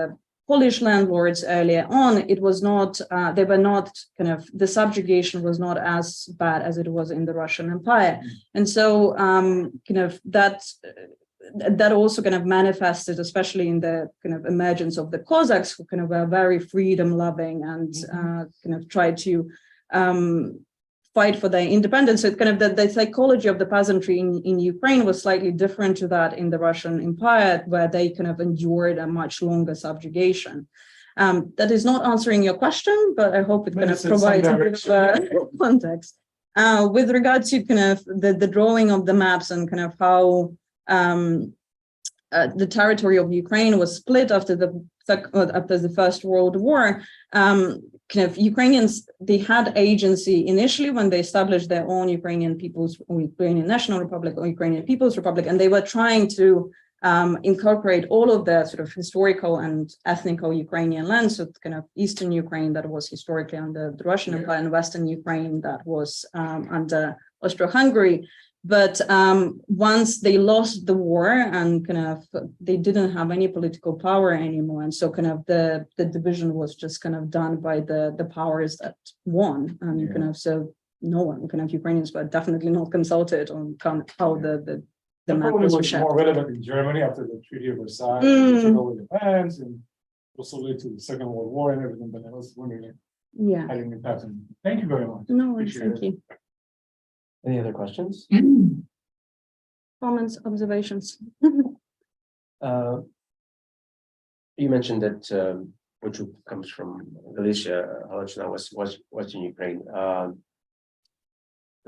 [SPEAKER 2] Polish landlords earlier on, it was not, they were not kind of, the subjugation was not as bad as it was in the Russian Empire. And so kind of that also kind of manifested, especially in the kind of emergence of the Cossacks, who kind of were very freedom loving and kind of tried to fight for their independence. So it kind of the psychology of the peasantry in Ukraine was slightly different to that in the Russian Empire, where they kind of endured a much longer subjugation. That is not answering your question, but I hope it kind of provides a bit of context. With regard to kind of the drawing of the maps and kind of how the territory of Ukraine was split after the First World War, kind of Ukrainians, they had agency initially when they established their own Ukrainian National Republic or Ukrainian People's Republic, and they were trying to incorporate all of the sort of historical and ethnical Ukrainian lands, so kind of Eastern Ukraine that was historically under the Russian Empire and Western Ukraine that was under Austro-Hungary. But once they lost the war and kind of they didn't have any political power anymore, and so kind of the division was just kind of done by the powers that won, and kind of so no one, kind of Ukrainians were definitely not consulted on kind of how the map was
[SPEAKER 4] more relevant in Germany after the Treaty of Versailles. They took over the lands and possibly to the Second World War and everything, but I was wondering
[SPEAKER 2] Yeah.
[SPEAKER 4] how it impacted. Thank you very much.
[SPEAKER 2] No worries,
[SPEAKER 4] Appreciate
[SPEAKER 2] thank
[SPEAKER 4] it.
[SPEAKER 2] you.
[SPEAKER 1] Any other questions?
[SPEAKER 2] Comments, observations?
[SPEAKER 1] Uh, You mentioned that Boichuk comes from Galicia, Halachina, Western Ukraine.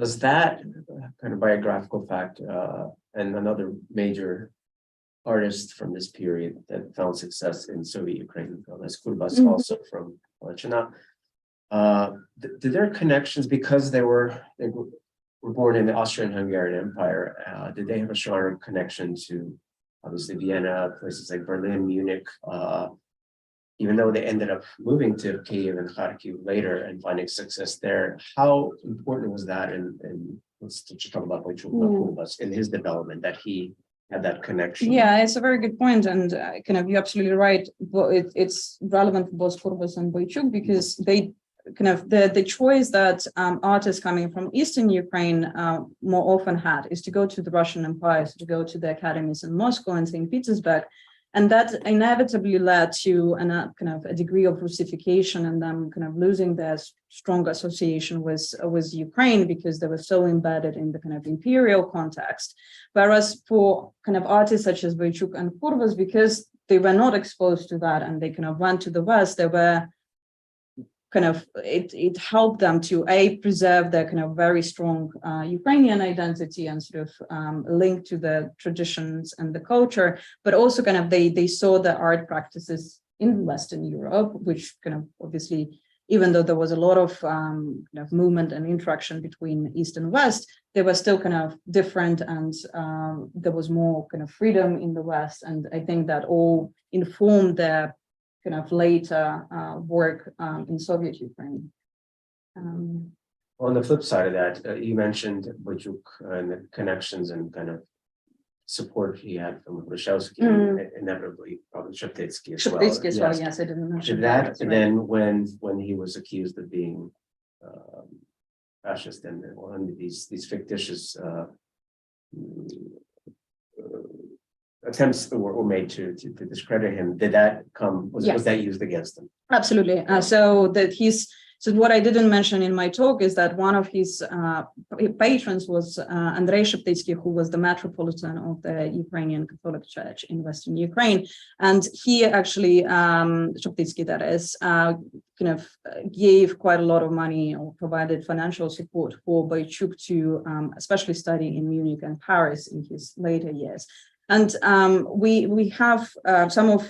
[SPEAKER 1] Does that kind of biographical fact and another major artist from this period that found success in Soviet Ukraine, as Kurbas, also from Halachina, did their connections, because they were born in the Austrian-Hungarian Empire, did they have a stronger connection to obviously Vienna, places like Berlin, Munich, even though they ended up moving to Kyiv and Kharkiv later and finding success there? How important was that in let's talk about Boichuk, in his development, that he had that connection?
[SPEAKER 2] Yeah, it's a very good point, and kind of you're absolutely right. But it's relevant for both Kurbas and Boichuk because they kind of the choice that artists coming from Eastern Ukraine more often had is to go to the Russian Empire, to go to the academies in Moscow and St. Petersburg. And that inevitably led to kind of a degree of Russification and them kind of losing their strong association with Ukraine because they were so embedded in the kind of imperial context. Whereas for kind of artists such as Boichuk and Kurbas, because they were not exposed to that and they kind of went to the West, they were kind of, it helped them to preserve their kind of very strong Ukrainian identity and sort of link to the traditions and the culture, but also kind of they saw the art practices in Western Europe, which kind of obviously, even though there was a lot of kind of movement and interaction between East and West, they were still kind of different, and there was more kind of freedom in the West, and I think that all informed their kind of later work in Soviet Ukraine.
[SPEAKER 1] On the flip side of that, you mentioned Boichuk and the connections and kind of support he had from Brzezinski, inevitably probably Sheptytsky as well.
[SPEAKER 2] Sheptytsky as well, yes, I didn't mention
[SPEAKER 1] that.
[SPEAKER 2] That's
[SPEAKER 1] And
[SPEAKER 2] right.
[SPEAKER 1] then when he was accused of being fascist and on these fictitious attempts were made to discredit him, did that come, was that used against him?
[SPEAKER 2] Absolutely. So what I didn't mention in my talk is that one of his patrons was Andrei Sheptytsky, who was the metropolitan of the Ukrainian Catholic Church in Western Ukraine. And he actually, Sheptytsky that is, kind of gave quite a lot of money or provided financial support for Boichuk to especially study in Munich and Paris in his later years. And we have some of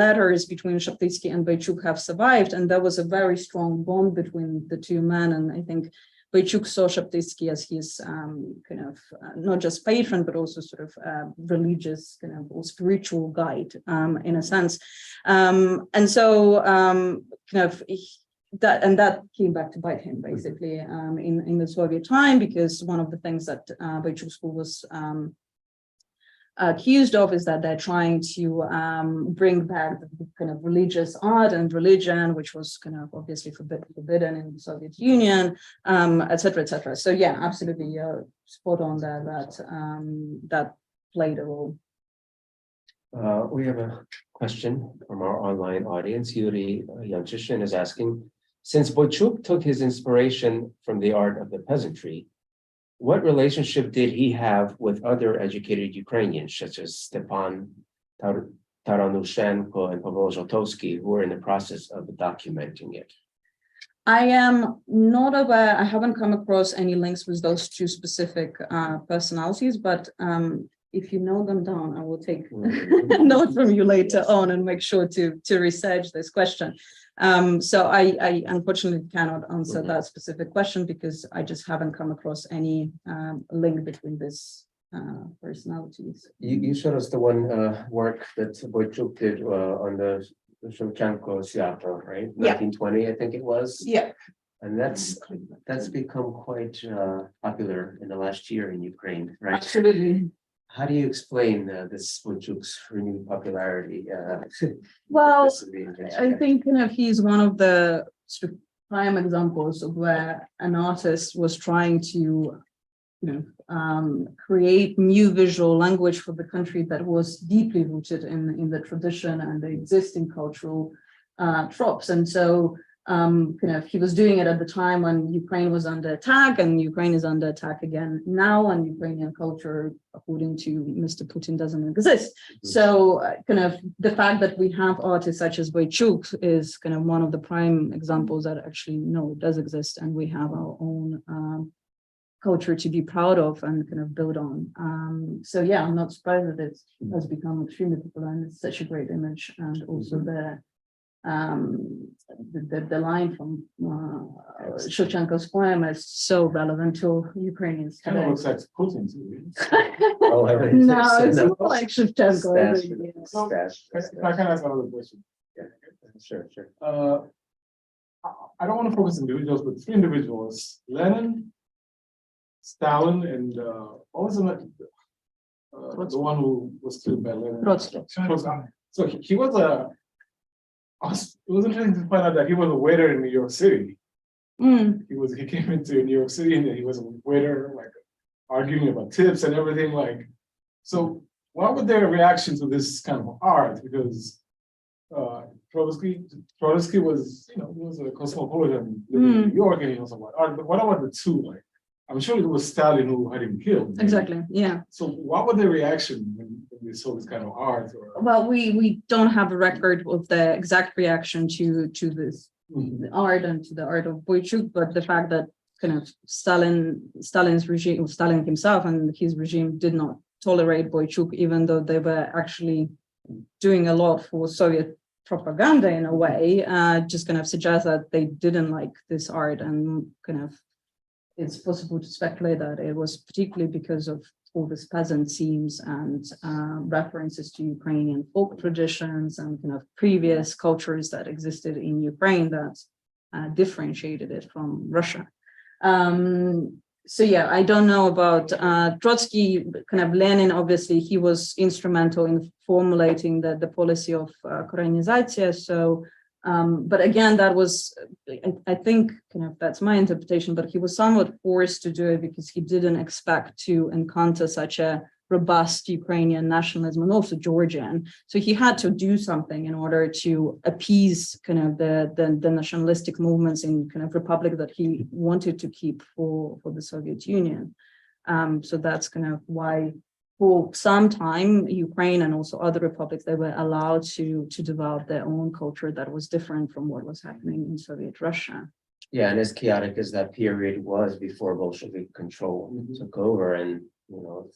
[SPEAKER 2] letters between Sheptytsky and Boichuk have survived, and there was a very strong bond between the two men. And I think Boichuk saw Sheptytsky as his kind of not just patron, but also sort of religious kind of or spiritual guide in a sense. And so kind of that came back to bite him basically in the Soviet time, because one of the things that Boichuk school was accused of is that they're trying to bring back the kind of religious art and religion, which was kind of obviously forbidden in the Soviet Union, et cetera, et cetera. So yeah, absolutely, you're spot on there that played a role.
[SPEAKER 1] We have a question from our online audience. Yuri Yanchishin is asking, since Boichuk took his inspiration from the art of the peasantry, what relationship did he have with other educated Ukrainians, such as Stepan Taranushenko and Pavel Zlotovsky, who were in the process of documenting it?
[SPEAKER 2] I am not aware, I haven't come across any links with those two specific personalities, but if you know them down, I will take a note from you later on and make sure to research this question. So I unfortunately cannot answer that specific question because I just haven't come across any link between these personalities.
[SPEAKER 1] You showed us the one work that Boichuk did on the Shevchenko theater, right?
[SPEAKER 2] Yeah.
[SPEAKER 1] 1920, I think it was.
[SPEAKER 2] Yeah.
[SPEAKER 1] And that's become quite popular in the last year in Ukraine, right?
[SPEAKER 2] Absolutely.
[SPEAKER 1] How do you explain this Boichuk's renewed popularity?
[SPEAKER 2] Well,
[SPEAKER 1] I
[SPEAKER 2] I think kind of he's one of the sort of prime examples of where an artist was trying to create new visual language for the country that was deeply rooted in the tradition and the existing cultural tropes. And so he was doing it at the time when Ukraine was under attack, and Ukraine is under attack again now, and Ukrainian culture, according to Mr. Putin, doesn't exist. So the fact that we have artists such as Boichuk is kind of one of the prime examples that actually, no, it does exist, and we have our own culture to be proud of and kind of build on. So yeah, I'm not surprised that it has become extremely popular, and it's such a great image, and also the line from Shevchenko's poem is so relevant to Ukrainians
[SPEAKER 4] Kind of
[SPEAKER 2] today.
[SPEAKER 4] looks like Putin too.
[SPEAKER 2] No, it's not like Shevchenko.
[SPEAKER 4] So, I can ask another question.
[SPEAKER 1] Sure.
[SPEAKER 4] I don't want to focus on individuals, but three individuals: Lenin, Stalin, and what was the one who was killed by Lenin?
[SPEAKER 2] Trotsky.
[SPEAKER 4] So he was it was interesting to find out that he was a waiter in New York City. He came into New York City and he was a waiter, like arguing about tips and everything. Like, so what was their reaction to this kind of art? Because Trotsky was, he was a cosmopolitan living in New York, and he knows about art. But what about the two? Like, I'm sure it was Stalin who had him killed.
[SPEAKER 2] Exactly. Yeah.
[SPEAKER 4] So what was their reaction when they saw this kind of art?
[SPEAKER 2] Well, we don't have a record of the exact reaction to this art and to the art of Boichuk, but the fact that kind of Stalin's regime, Stalin himself and his regime did not tolerate Boichuk, even though they were actually doing a lot for Soviet propaganda in a way, just kind of suggests that they didn't like this art, and kind of it's possible to speculate that it was particularly because of all these peasant themes and references to Ukrainian folk traditions and kind of previous cultures that existed in Ukraine that differentiated it from Russia. So yeah, I don't know about Trotsky. Kind of Lenin, obviously, he was instrumental in formulating the policy of Koreanization. So, but again, that was, I think, kind of that's my interpretation, but he was somewhat forced to do it because he didn't expect to encounter such a robust Ukrainian nationalism and also Georgian. So he had to do something in order to appease kind of the nationalistic movements in kind of republic that he wanted to keep for the Soviet Union. So that's kind of why for some time, Ukraine and also other republics, they were allowed to develop their own culture that was different from what was happening in Soviet Russia.
[SPEAKER 1] Yeah, and as chaotic as that period was before Bolshevik control took over, and you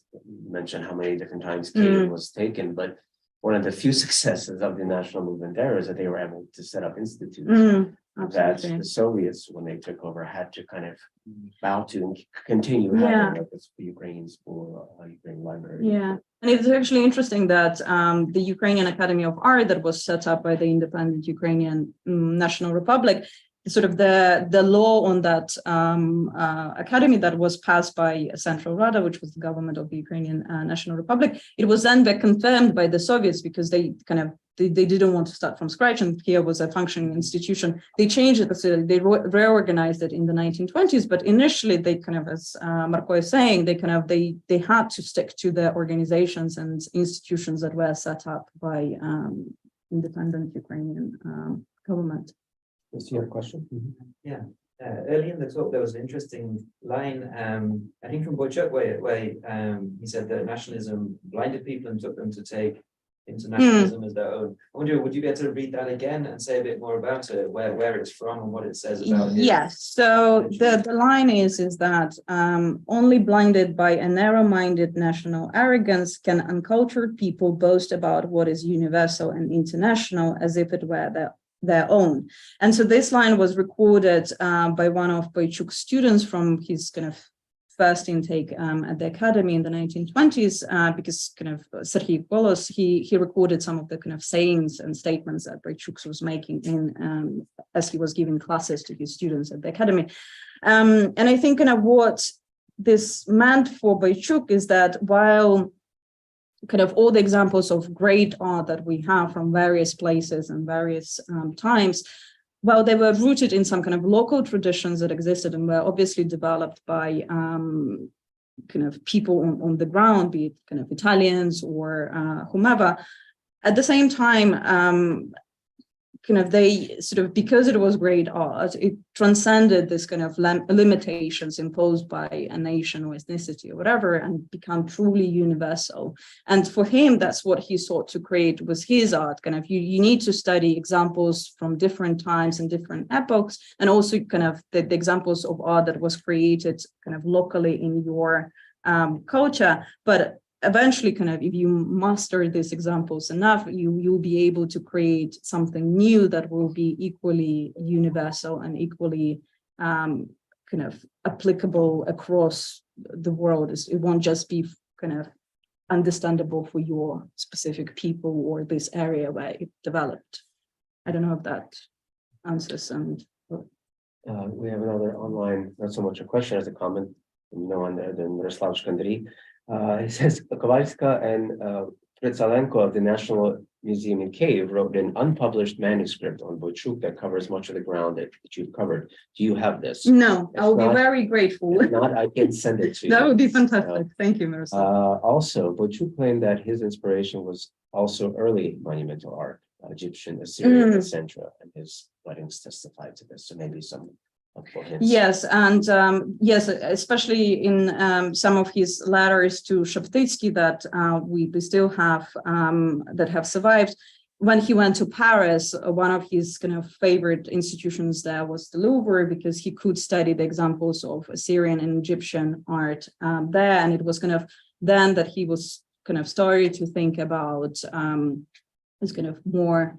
[SPEAKER 1] mentioned how many different times Kiev was taken, but one of the few successes of the national movement there is that they were able to set up institutes that the Soviets, when they took over, had to kind of bow to and continue having, like the Ukrainian school, Ukrainian library.
[SPEAKER 2] Yeah, and it's actually interesting that the Ukrainian Academy of Art that was set up by the independent Ukrainian National Republic, sort of the law on that academy that was passed by Central Rada, which was the government of the Ukrainian National Republic, it was then confirmed by the Soviets because they kind of they didn't want to start from scratch, and here was a functioning institution. They changed it, so they reorganized it in the 1920s, but initially they kind of, as Marko is saying, they had to stick to the organizations and institutions that were set up by independent Ukrainian government.
[SPEAKER 1] Is your question?
[SPEAKER 5] Yeah. Early in the talk, there was an interesting line, I think from Boichuk, where he said that nationalism blinded people and took them to take internationalism as their own. I wonder, would you be able to read that again and say a bit more about it, where it's from and what it says about it?
[SPEAKER 2] Yes. So the line is that only blinded by a narrow-minded national arrogance can uncultured people boast about what is universal and international as if it were their own. And so this line was recorded by one of Boichuk's students from his kind of first intake at the academy in the 1920s, because kind of Serhiy Golos, he recorded some of the kind of sayings and statements that Boichuk was making in as he was giving classes to his students at the academy. And I think kind of what this meant for Boichuk is that while kind of all the examples of great art that we have from various places and various times, well, they were rooted in some kind of local traditions that existed and were obviously developed by kind of people on the ground, be it kind of Italians or whomever. At the same time, kind of they sort of, because it was great art, it transcended this kind of limitations imposed by a nation or ethnicity or whatever, and become truly universal. And for him, that's what he sought to create was his art. Kind of you need to study examples from different times and different epochs, and also kind of the examples of art that was created kind of locally in your culture. But eventually, kind of, if you master these examples enough, you'll be able to create something new that will be equally universal and equally kind of applicable across the world. It won't just be kind of understandable for your specific people or this area where it developed. I don't know if that answers. And
[SPEAKER 1] we have another online, not so much a question as a comment from no one other than Miroslav Shkandri. It says Kowalska and Prytsalenko of the National Museum in Kyiv wrote an unpublished manuscript on Boichuk that covers much of the ground that you've covered. Do you have this?
[SPEAKER 2] no,
[SPEAKER 1] If
[SPEAKER 2] I'll be
[SPEAKER 1] not-
[SPEAKER 2] very grateful.
[SPEAKER 1] If not, I can send it to you.
[SPEAKER 2] That would be fantastic. Thank you, Miroslav.
[SPEAKER 1] Also, Boichuk claimed that his inspiration was also early monumental art, Egyptian, Assyrian, etc. And his writings testify to this. So maybe some helpful hints.
[SPEAKER 2] Yes, and yes, especially in some of his letters to Sheptytsky that we still have that have survived. When he went to Paris, one of his kind of favorite institutions there was the Louvre, because he could study the examples of Assyrian and Egyptian art there, and it was kind of then that he was kind of started to think about this kind of more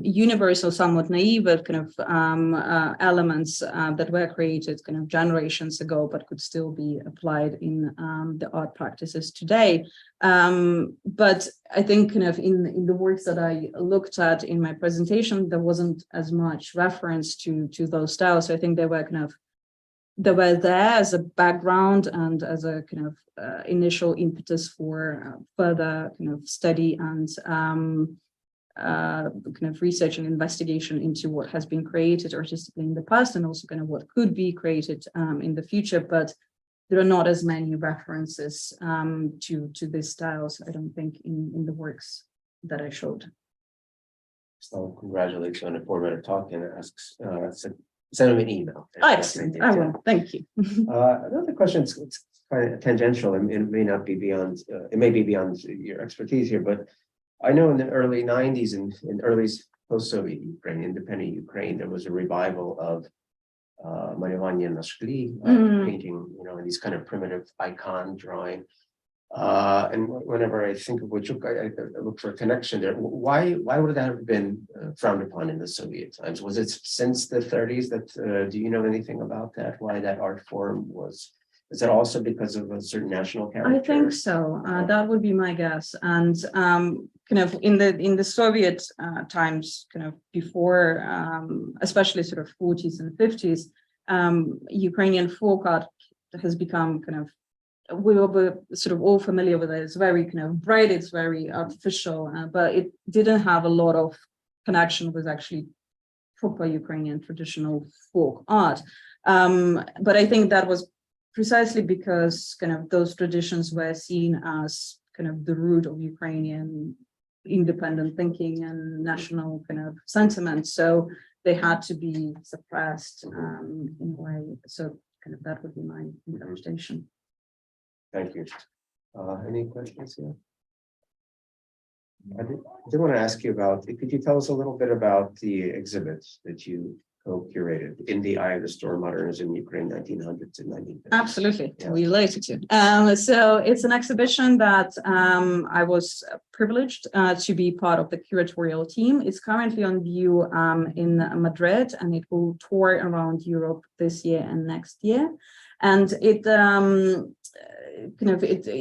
[SPEAKER 2] universal, somewhat naive kind of elements that were created kind of generations ago, but could still be applied in the art practices today. But I think kind of in the works that I looked at in my presentation, there wasn't as much reference to those styles. So I think they were there as a background and as a kind of initial impetus for further kind of study and kind of research and investigation into what has been created artistically in the past, and also kind of what could be created in the future. But there are not as many references to these styles, I don't think, in the works that I showed.
[SPEAKER 1] So congratulate you on a formative talk and asks, send him an email.
[SPEAKER 2] Excellent, I will, thank you.
[SPEAKER 1] Another question, it's kind of tangential, and it may not be beyond, it may be beyond your expertise here, but I know in the early 90s and in early post-Soviet Ukraine, independent Ukraine, there was a revival of malevanie na shkli, painting, you know, these kind of primitive icon drawing. And whenever I think of Boichuk, I look for a connection there. Why would that have been frowned upon in the Soviet times? Was it since the 30s that, do you know anything about that? Why that art form was? Is it also because of a certain national character?
[SPEAKER 2] I think so. That would be my guess. And kind of in the Soviet times, kind of before, especially sort of 40s and 50s, Ukrainian folk art has become kind of, we were sort of all familiar with it. It's very kind of bright, it's very artificial, but it didn't have a lot of connection with actually proper Ukrainian traditional folk art. But I think that was precisely because kind of those traditions were seen as kind of the root of Ukrainian independent thinking and national kind of sentiment. So they had to be suppressed in a way. So kind of that would be my interpretation.
[SPEAKER 1] Thank you. Any questions here? I did want to ask you about, could you tell us a little bit about the exhibits that you co-curated, In the Eye of the Storm, Modernism in Ukraine, 1900 to 1950?
[SPEAKER 2] Absolutely,
[SPEAKER 1] Yeah.
[SPEAKER 2] related to. So it's an exhibition that I was privileged to be part of the curatorial team. It's currently on view in Madrid, and it will tour around Europe this year and next year. And it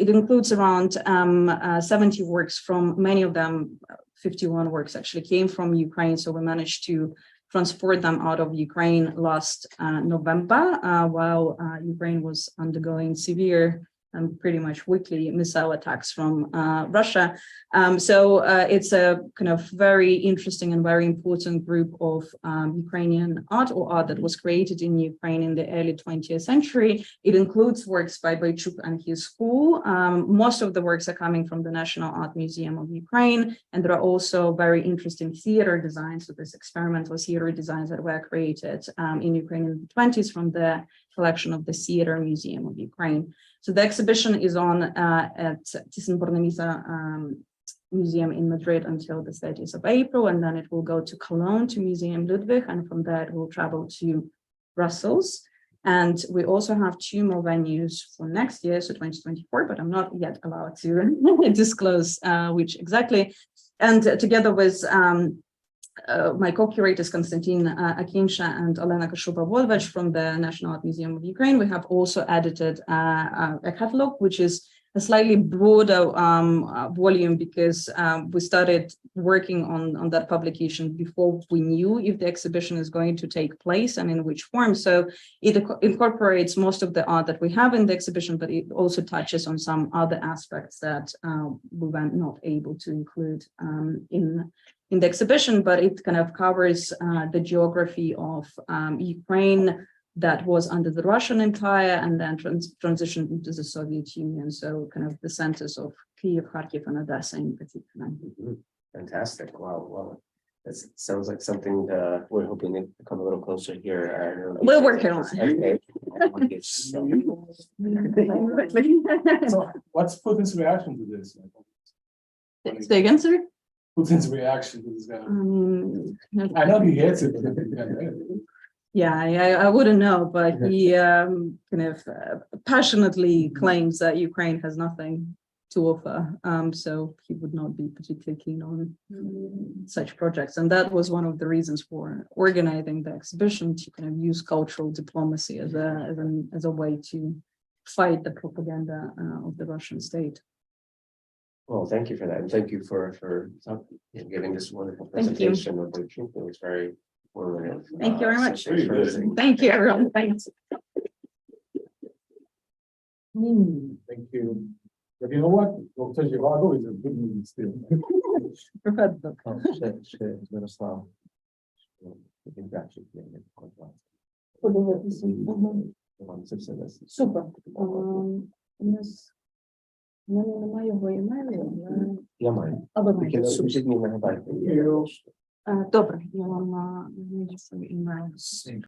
[SPEAKER 2] it includes around 70 works. From many of them, 51 works actually came from Ukraine. So we managed to transport them out of Ukraine last November, while Ukraine was undergoing severe pretty much weekly missile attacks from Russia. So it's a kind of very interesting and very important group of Ukrainian art or art that was created in Ukraine in the early 20th century. It includes works by Boichuk and his school. Most of the works are coming from the National Art Museum of Ukraine, and there are also very interesting theater designs, so this experimental theater designs that were created in Ukraine in the 20s from the collection of the Theater Museum of Ukraine. So the exhibition is on at Thyssen-Bornemisza Museum in Madrid until the 30th of April, and then it will go to Cologne to Museum Ludwig, and from there it will travel to Brussels. And we also have 2 more venues for next year, so 2024, but I'm not yet allowed to disclose which exactly. And together with my co-curators, Konstantin Akinsha and Olena Kashuba-Volvach from the National Art Museum of Ukraine, we have also edited a catalog, which is a slightly broader volume because we started working on that publication before we knew if the exhibition is going to take place and in which form. So it incorporates most of the art that we have in the exhibition, but it also touches on some other aspects that we were not able to include in the exhibition, but it kind of covers the geography of Ukraine that was under the Russian Empire and then transitioned into the Soviet Union. So kind of the centers of Kyiv, Kharkiv, and Odessa in particular.
[SPEAKER 1] Fantastic. Wow. That sounds like something we're hoping to come a little closer here.
[SPEAKER 2] We're working on
[SPEAKER 1] it.
[SPEAKER 4] So what's Putin's reaction to this?
[SPEAKER 2] Say again, sir?
[SPEAKER 4] Putin's reaction to this guy? I know he hates it, but
[SPEAKER 2] yeah, I wouldn't know, but he kind of passionately claims that Ukraine has nothing to offer. So he would not be particularly keen on such projects. And that was one of the reasons for organizing the exhibition, to kind of use cultural diplomacy as a way to fight the propaganda of the Russian state.
[SPEAKER 1] Well, thank you for that. And thank you for giving this wonderful
[SPEAKER 2] Thank you.
[SPEAKER 1] presentation of the truth. It was very informative.
[SPEAKER 2] Thank you very much.
[SPEAKER 1] So thanks for listening.
[SPEAKER 2] Thank you, everyone. Thanks.
[SPEAKER 4] thank you. But you know what? Dr. Zhivago is a good movie still.
[SPEAKER 2] Preferred book.
[SPEAKER 1] Miroslav.
[SPEAKER 2] Супер. У нас немає його імейлу.
[SPEAKER 1] Я маю.
[SPEAKER 2] А ви маєте?
[SPEAKER 1] Пишіть мені на гадайте.
[SPEAKER 2] Добре, я вам надішлю імейл.